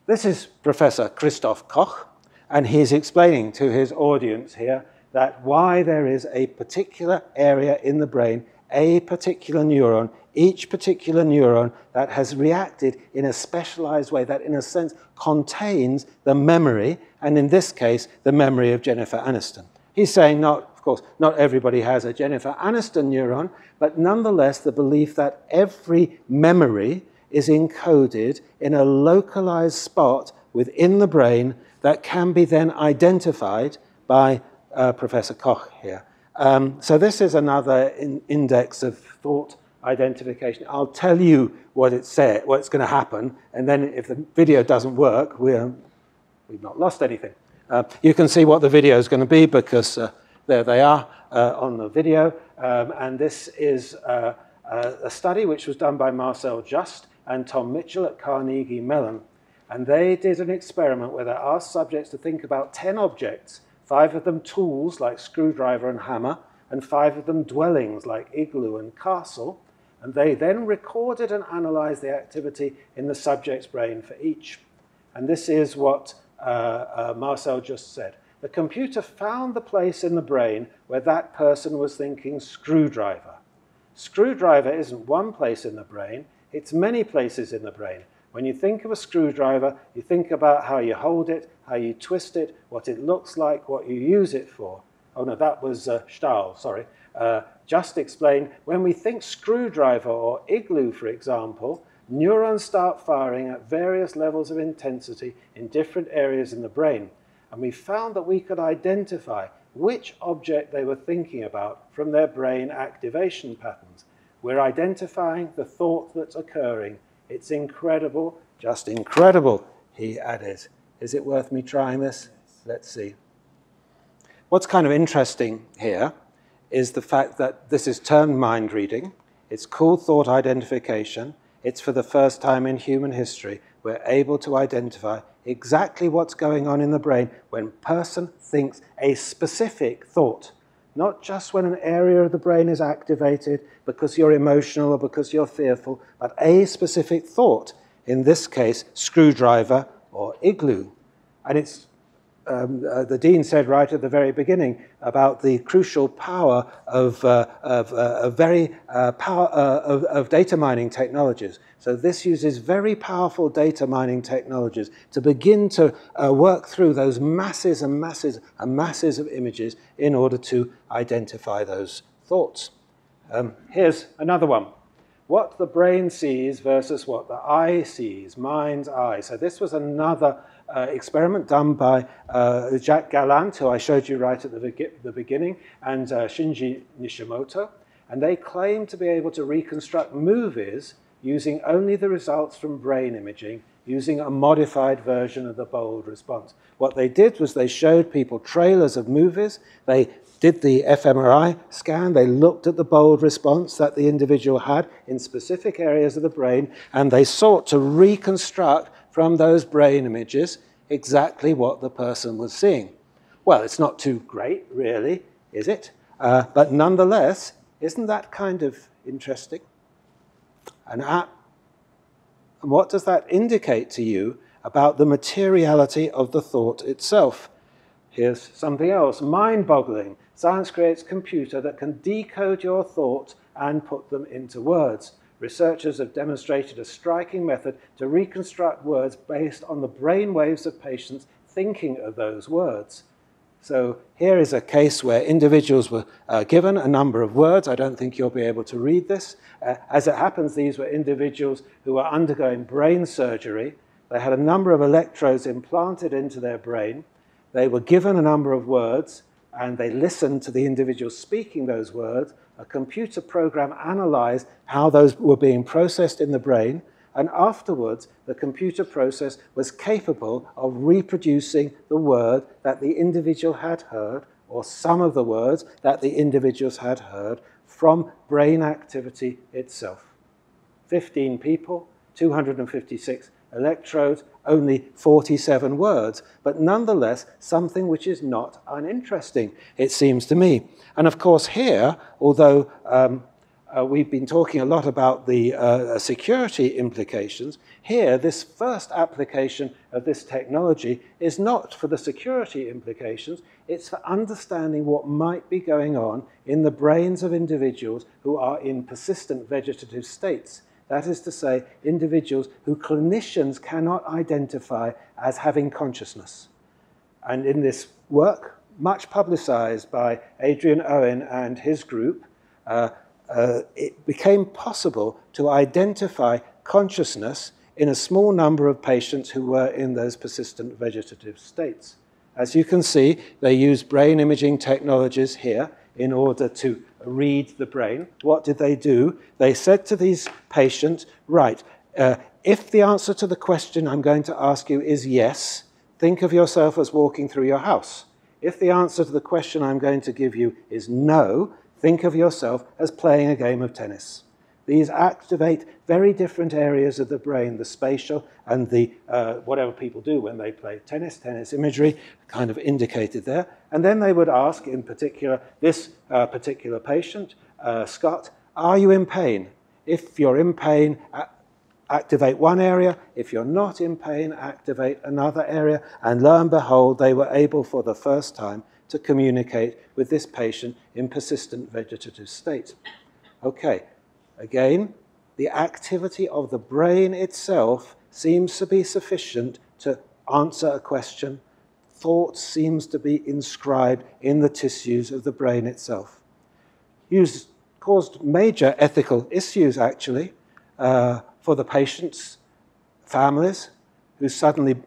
This is Professor Christoph Koch, and he's explaining to his audience here that why there is a particular area in the brain, a particular neuron, each particular neuron that has reacted in a specialized way that, in a sense, contains the memory, and in this case, the memory of Jennifer Aniston. He's saying, of course, not everybody has a Jennifer Aniston neuron, but nonetheless, the belief that every memory is encoded in a localized spot within the brain that can be then identified by Professor Koch here. So this is another index of thought identification. I'll tell you what it's going to happen, and then if the video doesn't work, we've not lost anything. You can see what the video is going to be because there they are on the video. And this is a study which was done by Marcel Just and Tom Mitchell at Carnegie Mellon. And they did an experiment where they asked subjects to think about 10 objects, 5 of them tools like screwdriver and hammer, and 5 of them dwellings like igloo and castle. And they then recorded and analyzed the activity in the subject's brain for each. And this is what Marcel just said. The computer found the place in the brain where that person was thinking screwdriver. Screwdriver isn't one place in the brain, it's many places in the brain. When you think of a screwdriver, you think about how you hold it, how you twist it, what it looks like, what you use it for. Oh no, that was Stahl, sorry. Just explained, when we think screwdriver or igloo, for example, neurons start firing at various levels of intensity in different areas in the brain. And we found that we could identify which object they were thinking about from their brain activation patterns. We're identifying the thought that's occurring. It's incredible, just incredible, he added. Is it worth me trying this? Let's see. What's kind of interesting here is the fact that this is termed mind reading. It's called thought identification. It's for the first time in human history we're able to identify exactly what's going on in the brain when a person thinks a specific thought, not just when an area of the brain is activated because you're emotional or because you're fearful, but a specific thought, in this case, screwdriver or igloo. And it's the dean said right at the very beginning about the crucial power of data mining technologies. So this uses very powerful data mining technologies to begin to work through those masses and masses and masses of images in order to identify those thoughts. Here's another one. What the brain sees versus what the eye sees, mind's eye. So this was another experiment done by Jacques Galland, who I showed you right at the beginning, and Shinji Nishimoto. And they claimed to be able to reconstruct movies using only the results from brain imaging, using a modified version of the bold response. What they did was they showed people trailers of movies. They did the fMRI scan. They looked at the bold response that the individual had in specific areas of the brain, and they sought to reconstruct from those brain images exactly what the person was seeing. Well, it's not too great, really, is it? But nonetheless, isn't that kind of interesting? And what does that indicate to you about the materiality of the thought itself? Here's something else, mind-boggling. Science creates a computer that can decode your thoughts and put them into words. Researchers have demonstrated a striking method to reconstruct words based on the brain waves of patients thinking of those words. So here is a case where individuals were given a number of words. I don't think you'll be able to read this. As it happens, these were individuals who were undergoing brain surgery. They had a number of electrodes implanted into their brain. They were given a number of words, and they listened to the individual speaking those words. A computer program analyzed how those were being processed in the brain, and afterwards, the computer process was capable of reproducing the word that the individual had heard, or some of the words that the individuals had heard, from brain activity itself. 15 people, 256 electrodes, only 47 words, but nonetheless something which is not uninteresting, it seems to me. And of course here, although we've been talking a lot about the security implications, here this first application of this technology is not for the security implications, it's for understanding what might be going on in the brains of individuals who are in persistent vegetative states. That is to say, individuals who clinicians cannot identify as having consciousness. And in this work, much publicized by Adrian Owen and his group, it became possible to identify consciousness in a small number of patients who were in those persistent vegetative states. As you can see, they used brain imaging technologies here in order to read the brain. What did they do? They said to these patients, right, if the answer to the question I'm going to ask you is yes, think of yourself as walking through your house. If the answer to the question I'm going to give you is no, think of yourself as playing a game of tennis. These activate very different areas of the brain, the spatial and the whatever people do when they play tennis, tennis imagery, kind of indicated there. And then they would ask, in particular, this particular patient, Scott, are you in pain? If you're in pain, activate one area. If you're not in pain, activate another area. And lo and behold, they were able for the first time to communicate with this patient in persistent vegetative state. Okay. Again, the activity of the brain itself seems to be sufficient to answer a question. Thought seems to be inscribed in the tissues of the brain itself. Caused major ethical issues, actually, for the patients' families who suddenly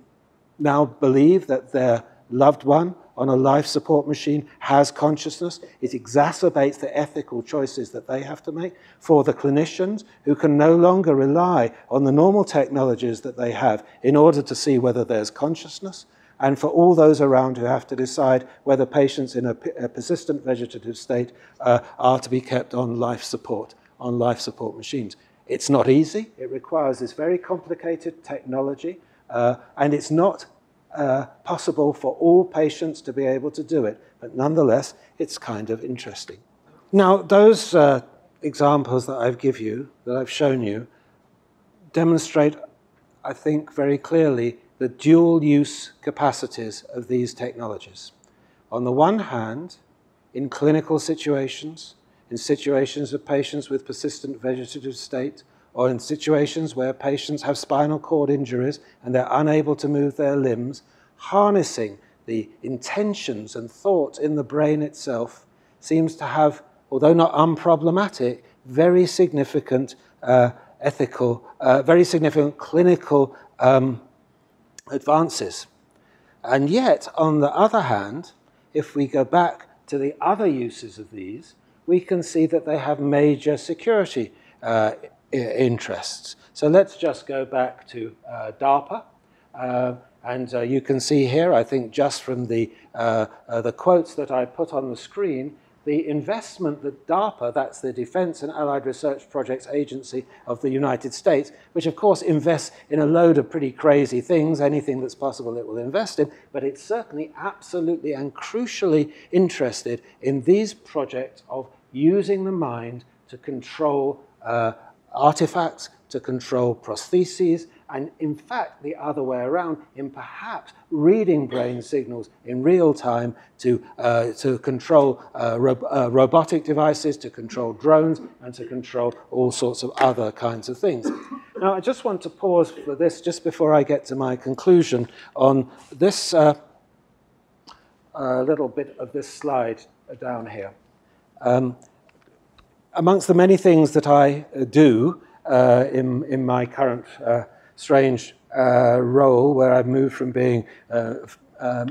now believe that their loved one on a life support machine has consciousness. It exacerbates the ethical choices that they have to make. For the clinicians who can no longer rely on the normal technologies that they have in order to see whether there's consciousness. and for all those around who have to decide whether patients in a persistent vegetative state are to be kept on life support machines. It's not easy. It requires this very complicated technology, and it's not possible for all patients to be able to do it. But nonetheless, it's kind of interesting. Now, those examples that I've shown you, demonstrate, I think, very clearly the dual use capacities of these technologies. On the one hand, in clinical situations, in situations of patients with persistent vegetative state, or in situations where patients have spinal cord injuries and they're unable to move their limbs, harnessing the intentions and thought in the brain itself seems to have, although not unproblematic, very significant very significant clinical advances. And yet, on the other hand, if we go back to the other uses of these, we can see that they have major security interests. So let's just go back to DARPA. And you can see here, I think just from the quotes that I put on the screen, the investment that DARPA, that's the Defense and Allied Research Projects Agency of the United States, which of course invests in a load of pretty crazy things, anything that's possible it will invest in, but it's certainly absolutely and crucially interested in these projects of using the mind to control artifacts, to control prostheses, and in fact, the other way around, in perhaps reading brain signals in real time to control robotic devices, to control drones, and to control all sorts of other kinds of things. Now, I just want to pause for this just before I get to my conclusion on this little bit of this slide down here. Amongst the many things that I do in my current strange role, where I've moved from being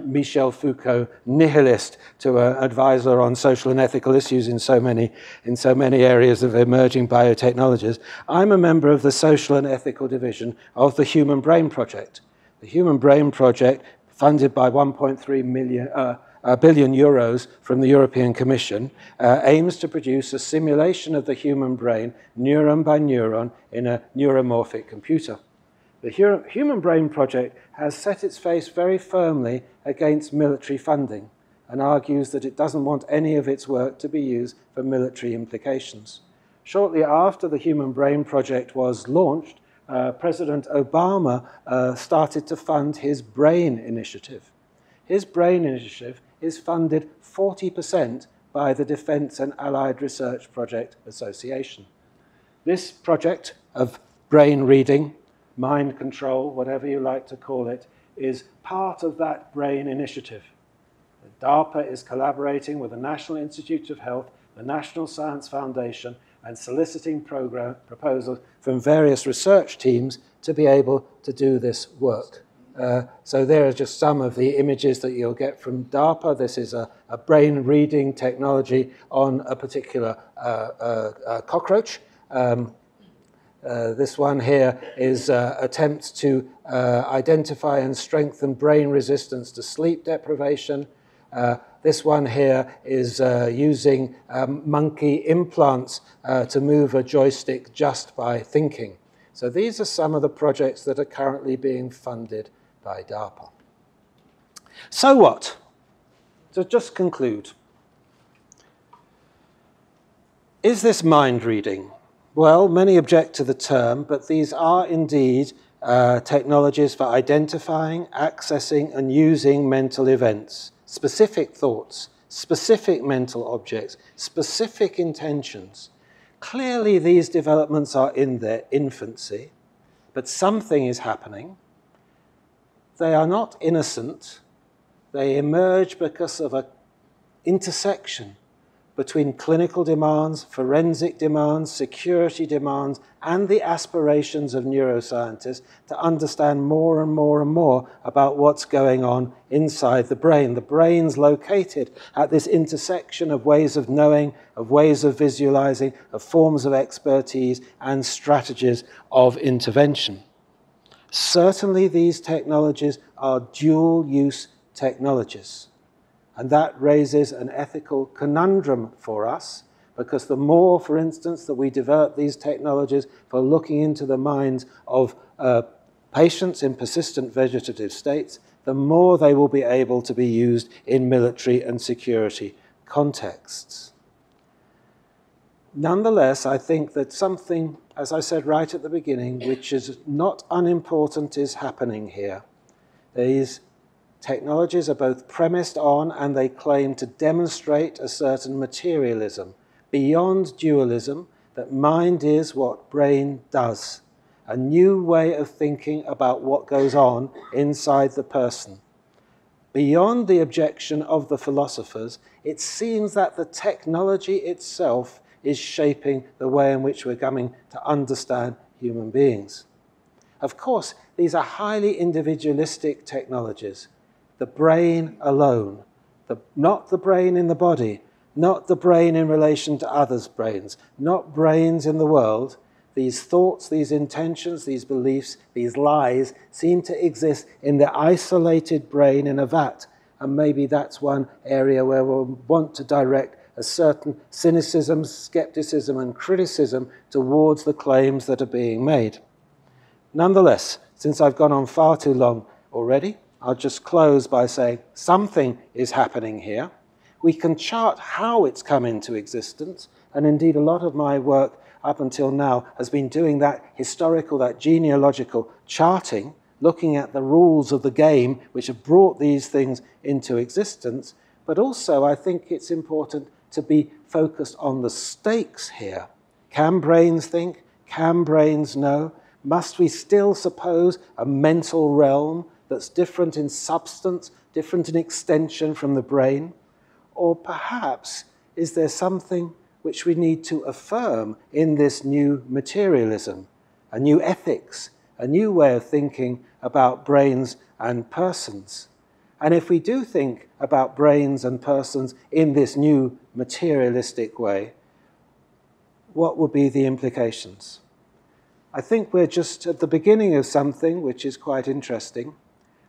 Michel Foucault nihilist to an advisor on social and ethical issues in so many areas of emerging biotechnologies, I'm a member of the Social and Ethical Division of the Human Brain Project. The Human Brain Project, funded by 1.3 billion euros from the European Commission, aims to produce a simulation of the human brain, neuron by neuron, in a neuromorphic computer. The Human Brain Project has set its face very firmly against military funding and argues that it doesn't want any of its work to be used for military implications. Shortly after the Human Brain Project was launched, President Obama started to fund his BRAIN initiative. His BRAIN initiative is funded 40% by the Defense and Allied Research Project Association. This project of brain reading, mind control, whatever you like to call it, is part of that BRAIN initiative. DARPA is collaborating with the National Institutes of Health, the National Science Foundation, and soliciting proposals from various research teams to be able to do this work. So there are just some of the images that you'll get from DARPA. This is a brain reading technology on a particular cockroach. This one here is attempts to identify and strengthen brain resistance to sleep deprivation. This one here is using monkey implants to move a joystick just by thinking. So these are some of the projects that are currently being funded by DARPA. So what? To just conclude, is this mind reading? Well, many object to the term, but these are indeed technologies for identifying, accessing, and using mental events, specific thoughts, specific mental objects, specific intentions. Clearly, these developments are in their infancy, but something is happening. They are not innocent. They emerge because of an intersection between clinical demands, forensic demands, security demands, and the aspirations of neuroscientists to understand more and more and more about what's going on inside the brain. The brain's located at this intersection of ways of knowing, of ways of visualizing, of forms of expertise, and strategies of intervention. Certainly these technologies are dual-use technologies. And that raises an ethical conundrum for us, because the more, for instance, that we develop these technologies for looking into the minds of patients in persistent vegetative states, the more they will be able to be used in military and security contexts. Nonetheless, I think that something, as I said right at the beginning, which is not unimportant is happening here. These technologies are both premised on and they claim to demonstrate a certain materialism, beyond dualism, that mind is what brain does. A new way of thinking about what goes on inside the person. Beyond the objection of the philosophers, it seems that the technology itself is shaping the way in which we're coming to understand human beings. Of course, these are highly individualistic technologies. The brain alone, not the brain in the body, not the brain in relation to others' brains, not brains in the world. These thoughts, these intentions, these beliefs, these lies seem to exist in the isolated brain in a vat. And maybe that's one area where we'll want to direct a certain cynicism, skepticism, and criticism towards the claims that are being made. Nonetheless, since I've gone on far too long already, I'll just close by saying something is happening here. We can chart how it's come into existence, and indeed a lot of my work up until now has been doing that historical, that genealogical charting, looking at the rules of the game which have brought these things into existence. But also I think it's important to be focused on the stakes here. Can brains think? Can brains know? Must we still suppose a mental realm that's different in substance, different in extension from the brain? Or perhaps is there something which we need to affirm in this new materialism, a new ethics, a new way of thinking about brains and persons? And if we do think about brains and persons in this new materialistic way, what would be the implications? I think we're just at the beginning of something which is quite interesting,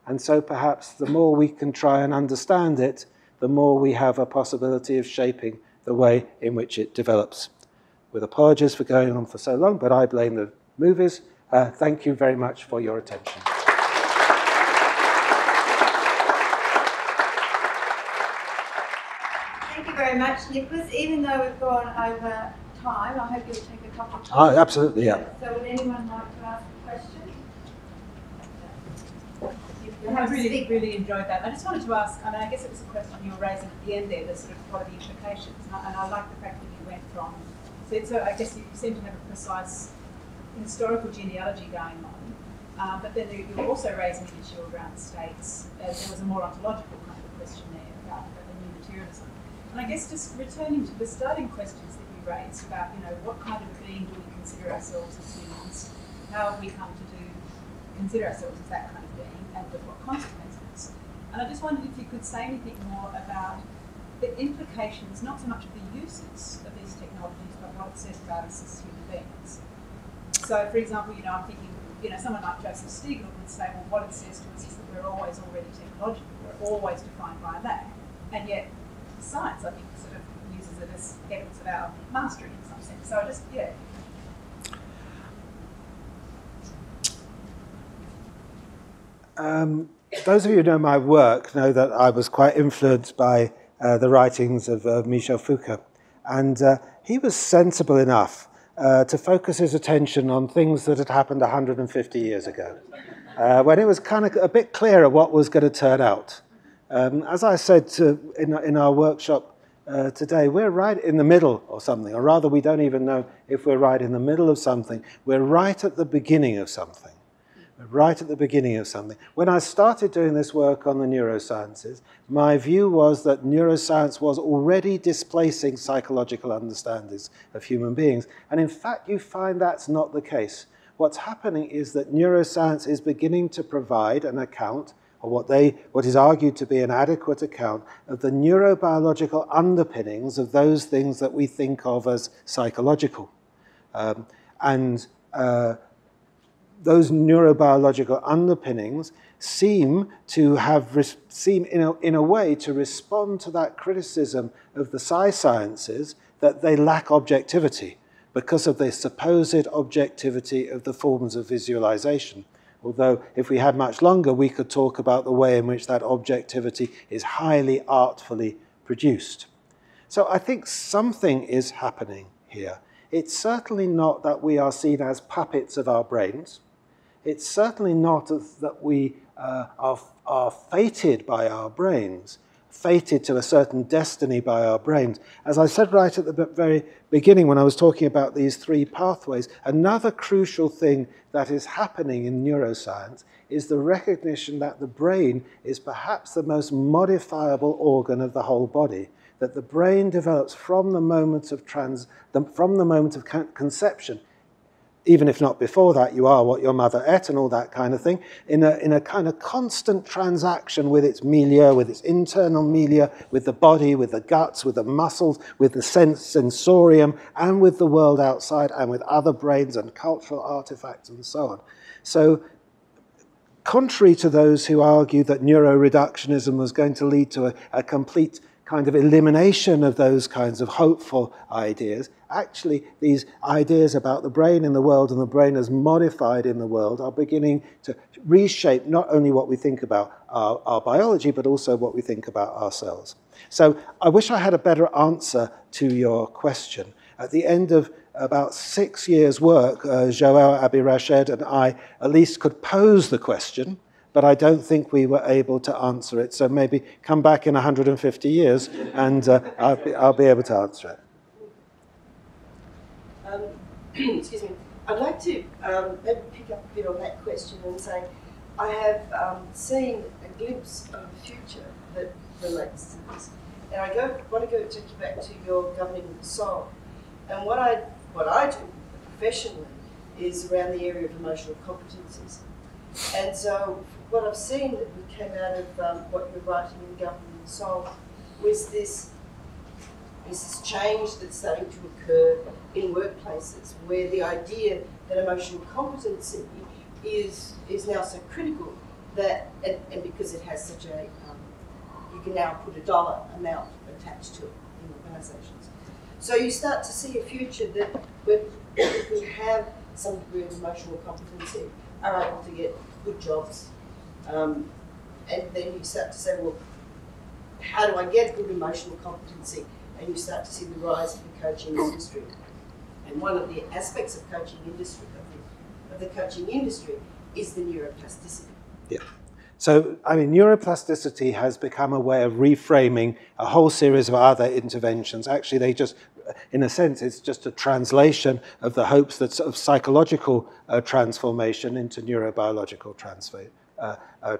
and so perhaps the more we can try and understand it, the more we have a possibility of shaping the way in which it develops. With apologies for going on for so long, but I blame the movies. Thank you very much for your attention. Thank you very much, Nicholas. Even though we've gone over time, I hope you'll take a couple of questions. Oh, absolutely, yeah. So would anyone like to ask a question? I really enjoyed that. I just wanted to ask, I mean, I guess it was a question you were raising at the end there, the sort of what are the implications? And I like the fact that you went from, so I guess you seem to have a precise historical genealogy going on, but then you were also raising an issue around states. There was a more ontological kind of question there about the new materialism. And I guess just returning to the starting questions that you raised about, you know, what kind of being do we consider ourselves as humans? How have we come to consider ourselves as that kind of being, and with what consequences? And I just wondered if you could say anything more about the implications, not so much of the uses of these technologies, but what it says about us as human beings. So, for example, you know, I'm thinking, you know, someone like Joseph Stiegler would say, well, what it says to us is that we're always already technological, we're always defined by that. And yet, science, I think, sort of uses it as evidence of our mastery in some sense. So I just, yeah. Those of you who know my work know that I was quite influenced by the writings of Michel Foucault. And he was sensible enough to focus his attention on things that had happened 150 years ago, when it was kind of a bit clearer what was going to turn out. As I said in our workshop today, we're right in the middle of something, or rather we don't even know if we're right in the middle of something. We're right at the beginning of something. Right at the beginning of something. When I started doing this work on the neurosciences, my view was that neuroscience was already displacing psychological understandings of human beings. And in fact, you find that's not the case. What's happening is that neuroscience is beginning to provide an account, or what is argued to be an adequate account, of the neurobiological underpinnings of those things that we think of as psychological. those neurobiological underpinnings seem in a way to respond to that criticism of the sciences that they lack objectivity because of the supposed objectivity of the forms of visualization. Although if we had much longer, we could talk about the way in which that objectivity is highly artfully produced. So I think something is happening here. It's certainly not that we are seen as puppets of our brains. It's certainly not that we are fated by our brains, fated to a certain destiny by our brains. As I said right at the very beginning when I was talking about these three pathways, another crucial thing that is happening in neuroscience is the recognition that the brain is perhaps the most modifiable organ of the whole body, that the brain develops from the moment of conception. Even if not before that, you are what your mother ate and all that kind of thing, in a kind of constant transaction with its milieu, with its internal milieu, with the body, with the guts, with the muscles, with the sensorium, and with the world outside, and with other brains and cultural artifacts and so on. So, contrary to those who argue that neuroreductionism was going to lead to a complete kind of elimination of those kinds of hopeful ideas, actually these ideas about the brain in the world and the brain as modified in the world are beginning to reshape not only what we think about our biology, but also what we think about ourselves. So I wish I had a better answer to your question. At the end of about 6 years' work, Joël Abi-Rached and I at least could pose the question, but I don't think we were able to answer it. So maybe come back in 150 years and I'll be able to answer it. Excuse me. I'd like to maybe pick up a bit on that question and say, I have seen a glimpse of the future that relates to this. And I want to take you back to your governing the soul. And what I do professionally is around the area of emotional competencies. And so what I've seen that came out of what you're writing in Governing the Soul was this change that's starting to occur in workplaces where the idea that emotional competency is now so critical that, and because it has such a, you can now put a dollar amount attached to it in organisations. So you start to see a future that where people who have some degree of emotional competency are able to get good jobs. And then you start to say, well, how do I get good emotional competency? And you start to see the rise of the coaching industry. And one of the aspects of coaching industry, of the coaching industry, is the neuroplasticity. Yeah. So, I mean, neuroplasticity has become a way of reframing a whole series of other interventions. Actually, they just, in a sense, it's just a translation of the hopes that of psychological transformation into neurobiological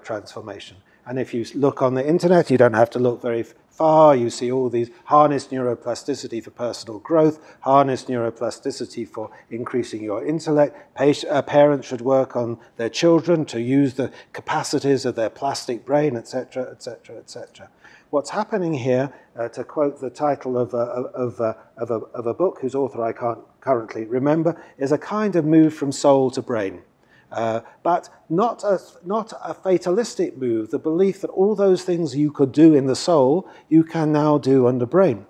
transformation. And if you look on the internet, you don't have to look very far. You see all these harness neuroplasticity for personal growth, harness neuroplasticity for increasing your intellect. Parents should work on their children to use the capacities of their plastic brain, etc., etc., etc. What's happening here, to quote the title of a book whose author I can't currently remember, is a kind of move from soul to brain. But not a fatalistic move, the belief that all those things you could do in the soul, you can now do on the brain.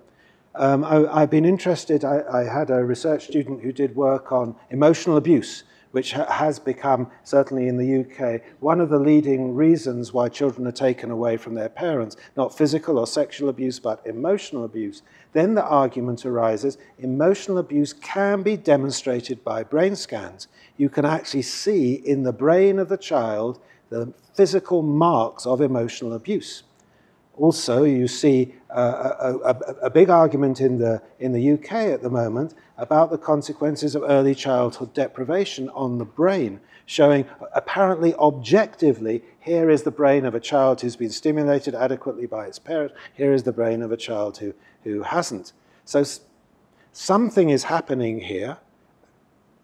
I've been interested, I had a research student who did work on emotional abuse, which has become, certainly in the UK, one of the leading reasons why children are taken away from their parents, not physical or sexual abuse, but emotional abuse. Then the argument arises, emotional abuse can be demonstrated by brain scans. You can actually see in the brain of the child the physical marks of emotional abuse. Also, you see a big argument in the UK at the moment about the consequences of early childhood deprivation on the brain, showing apparently objectively, here is the brain of a child who's been stimulated adequately by its parent, here is the brain of a child who hasn't. So something is happening here.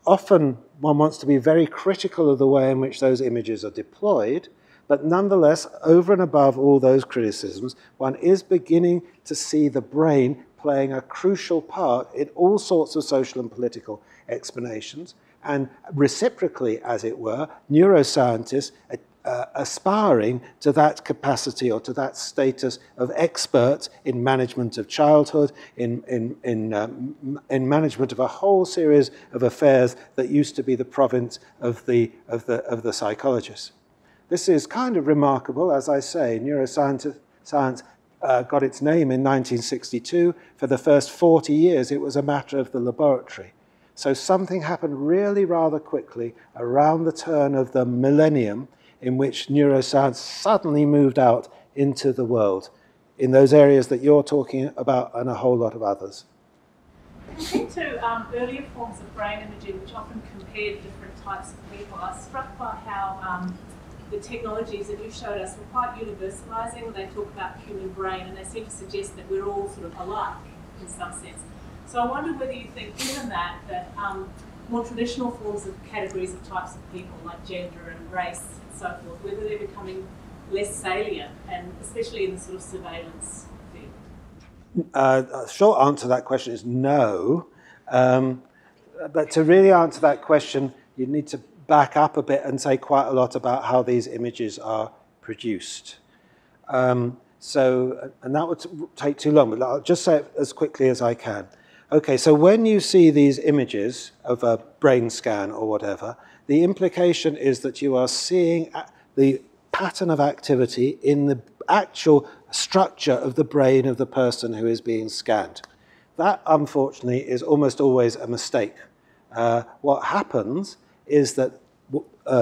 Often one wants to be very critical of the way in which those images are deployed, but nonetheless, over and above all those criticisms, one is beginning to see the brain playing a crucial part in all sorts of social and political explanations. and reciprocally, as it were, neuroscientists aspiring to that capacity or to that status of experts in management of childhood, in management of a whole series of affairs that used to be the province of the psychologists. This is kind of remarkable, as I say. Neuroscience got its name in 1962. For the first 40 years, it was a matter of the laboratory. So something happened really rather quickly around the turn of the millennium, in which neuroscience suddenly moved out into the world, in those areas that you're talking about and a whole lot of others. Compared to earlier forms of brain imaging, which often compared different types of people, I was struck by how the technologies that you showed us were quite universalizing when they talk about human brain, and they seem to suggest that we're all sort of alike in some sense. So I wonder whether you think, given that more traditional forms of categories of types of people, like gender and race and so forth, whether they're becoming less salient, and especially in the sort of surveillance field? A short answer to that question is no. But to really answer that question, you need to back up a bit and say quite a lot about how these images are produced. And that would take too long, but I'll just say it as quickly as I can. Okay, so when you see these images of a brain scan or whatever, the implication is that you are seeing the pattern of activity in the actual structure of the brain of the person who is being scanned. That, unfortunately, is almost always a mistake. What happens is that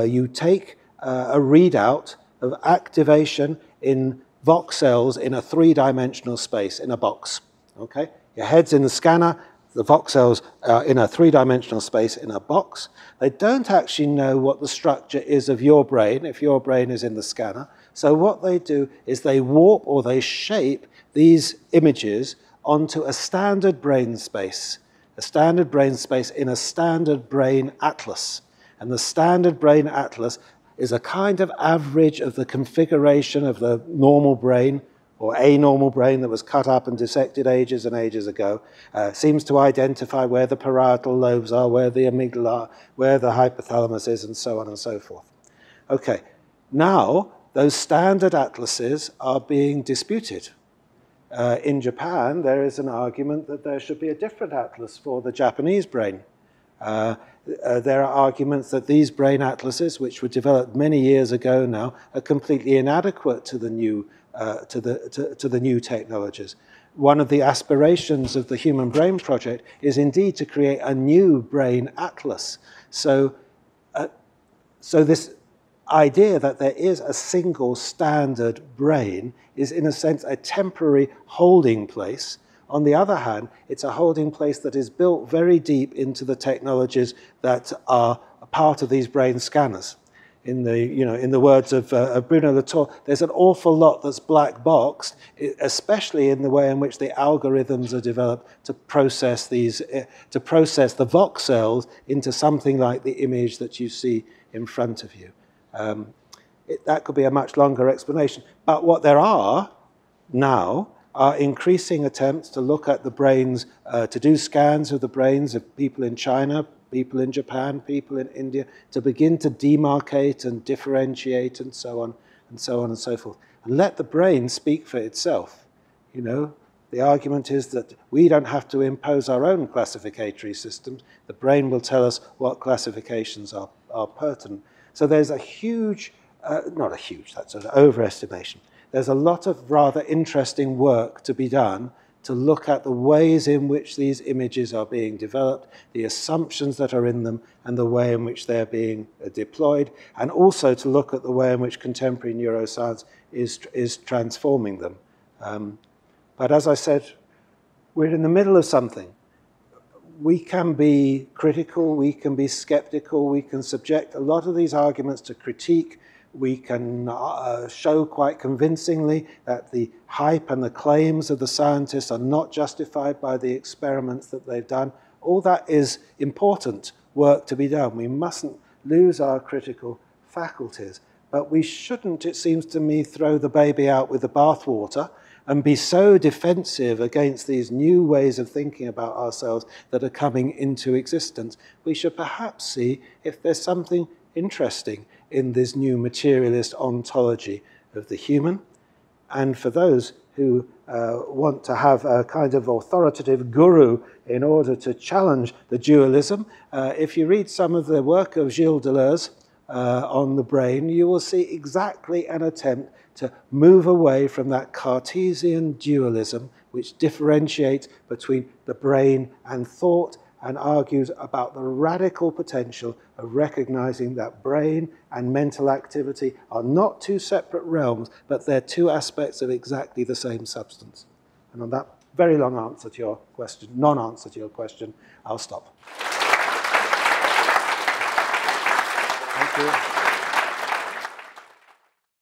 you take a readout of activation in voxels in a three-dimensional space, in a box. Okay? Your head's in the scanner, the voxels are in a three-dimensional space in a box. They don't actually know what the structure is of your brain, if your brain is in the scanner. So what they do is they warp or they shape these images onto a standard brain space in a standard brain atlas. And the standard brain atlas is a kind of average of the configuration of the normal brain, or a normal brain that was cut up and dissected ages and ages ago, seems to identify where the parietal lobes are, where the amygdala are, where the hypothalamus is, and so on and so forth. Okay, now those standard atlases are being disputed. In Japan, there is an argument that there should be a different atlas for the Japanese brain. There are arguments that these brain atlases, which were developed many years ago now, are completely inadequate to the new technologies. One of the aspirations of the Human Brain Project is indeed to create a new brain atlas. So this idea that there is a single standard brain is, in a sense, a temporary holding place. On the other hand, it's a holding place that is built very deep into the technologies that are a part of these brain scanners. In the words of Bruno Latour, there's an awful lot that's black boxed, especially in the way in which the algorithms are developed to process the voxels into something like the image that you see in front of you. That could be a much longer explanation. But what there are now are increasing attempts to look at the brains, to do scans of the brains of people in China, people in Japan, people in India, to begin to demarcate and differentiate and so on and so on and so forth. And let the brain speak for itself. You know, the argument is that we don't have to impose our own classificatory systems. The brain will tell us what classifications are pertinent. So there's a huge, not a huge, that's an overestimation. There's a lot of rather interesting work to be done to look at the ways in which these images are being developed, the assumptions that are in them, and the way in which they're being deployed, and also to look at the way in which contemporary neuroscience is transforming them. But as I said, we're in the middle of something. We can be critical, we can be skeptical, we can subject a lot of these arguments to critique. We can show quite convincingly that the hype and the claims of the scientists are not justified by the experiments that they've done. All that is important work to be done. We mustn't lose our critical faculties. But we shouldn't, it seems to me, throw the baby out with the bathwater and be so defensive against these new ways of thinking about ourselves that are coming into existence. We should perhaps see if there's something interesting in this new materialist ontology of the human. And for those who want to have a kind of authoritative guru in order to challenge the dualism, if you read some of the work of Gilles Deleuze on the brain, you will see exactly an attempt to move away from that Cartesian dualism which differentiates between the brain and thought, and argues about the radical potential of recognizing that brain and mental activity are not two separate realms, but they're two aspects of exactly the same substance. And on that very long answer to your question, non-answer to your question, I'll stop. Thank you.